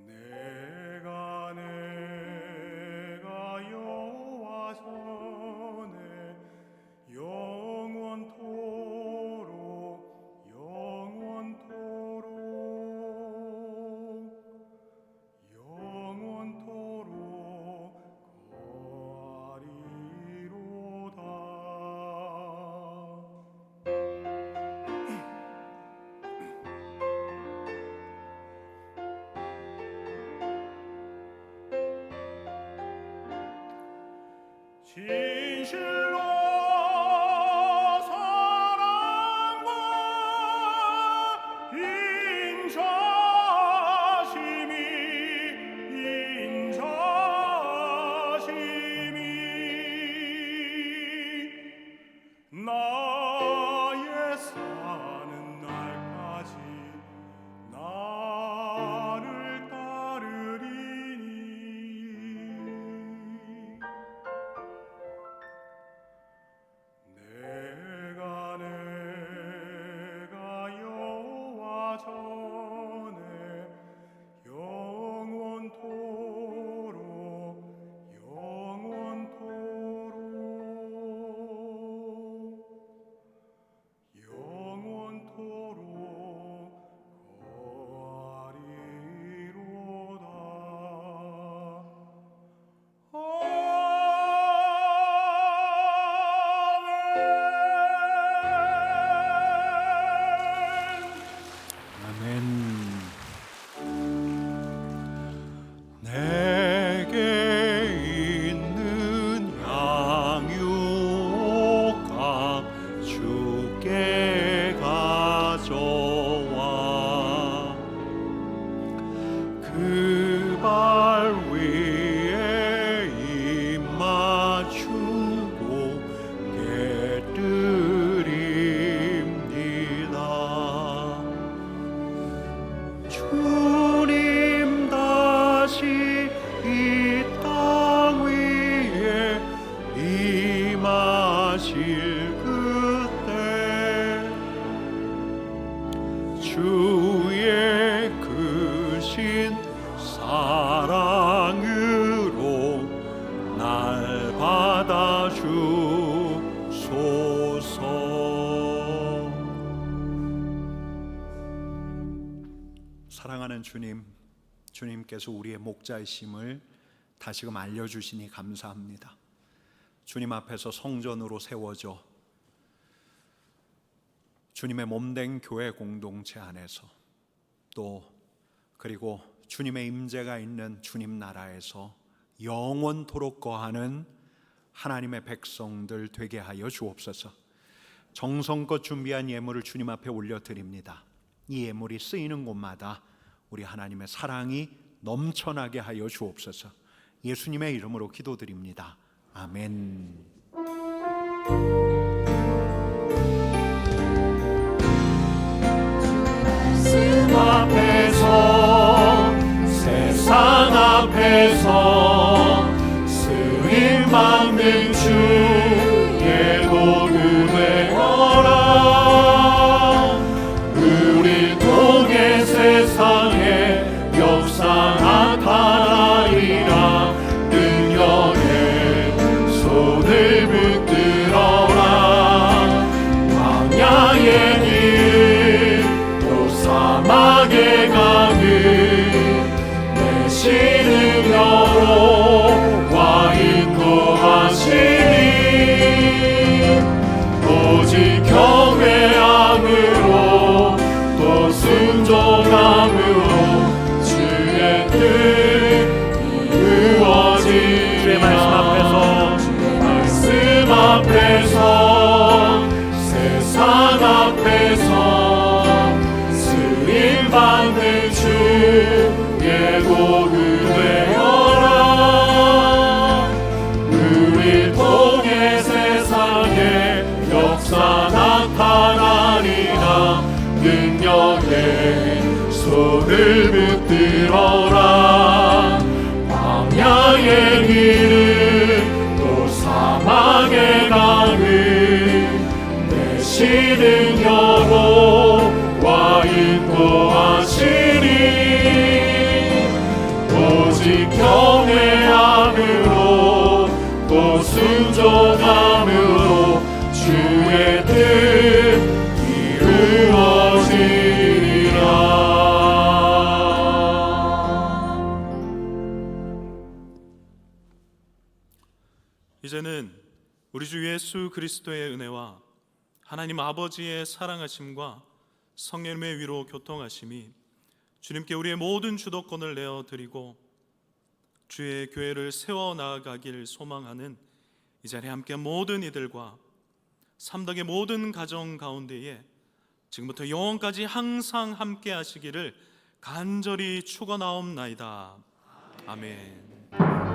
내가 여호와 손에 영원토록 거하리로다. 진실로 사랑과 인자심이 나의 사는 날까지 나를 따르리니. 하실 그때 주의 크신 사랑으로 날 받아주소서. 사랑하는 주님, 주님께서 우리의 목자이심을 다시금 알려주시니 감사합니다. 주님 앞에서 성전으로 세워져 주님의 몸된 교회 공동체 안에서 또 그리고 주님의 임재가 있는 주님 나라에서 영원토록 거하는 하나님의 백성들 되게 하여 주옵소서. 정성껏 준비한 예물을 주님 앞에 올려드립니다. 이 예물이 쓰이는 곳마다 우리 하나님의 사랑이 넘쳐나게 하여 주옵소서. 예수님의 이름으로 기도드립니다. 아멘. 앞에서 세상 앞에서 쓰임 받는 주의 도구 되어라. 우리 통해 세상에 역사 나타나리라. 능력의 손을 붙들어라. 광야의 길 또 사막의 강을 내시는 여호와 인도하시니 오직 경외함으로 또 순종함으로 주의 뜻이 이루어지리라. 주의 말씀 앞에서 세상 앞에서 쓰임 받는 주의 도구 되어라. 우리 통해 세상에 역사 나타나리라. 능력의 손을 붙들어라. 광야의 길을 또 사막의 강을 내시는 여호와 인도하시니 오직 경외함으로 또 순종함으로 주의 뜻 이루어지리라. 이제는 우리 주 예수 그리스도의 은혜와 하나님 아버지의 사랑하심과 성령의 위로 교통하심이 주님께 우리의 모든 주도권을 내어드리고 주의 교회를 세워나가길 소망하는 이 자리에 함께한 모든 이들과 삼덕의 모든 가정 가운데에 지금부터 영원까지 항상 함께 하시기를 간절히 축원하옵나이다. 아멘.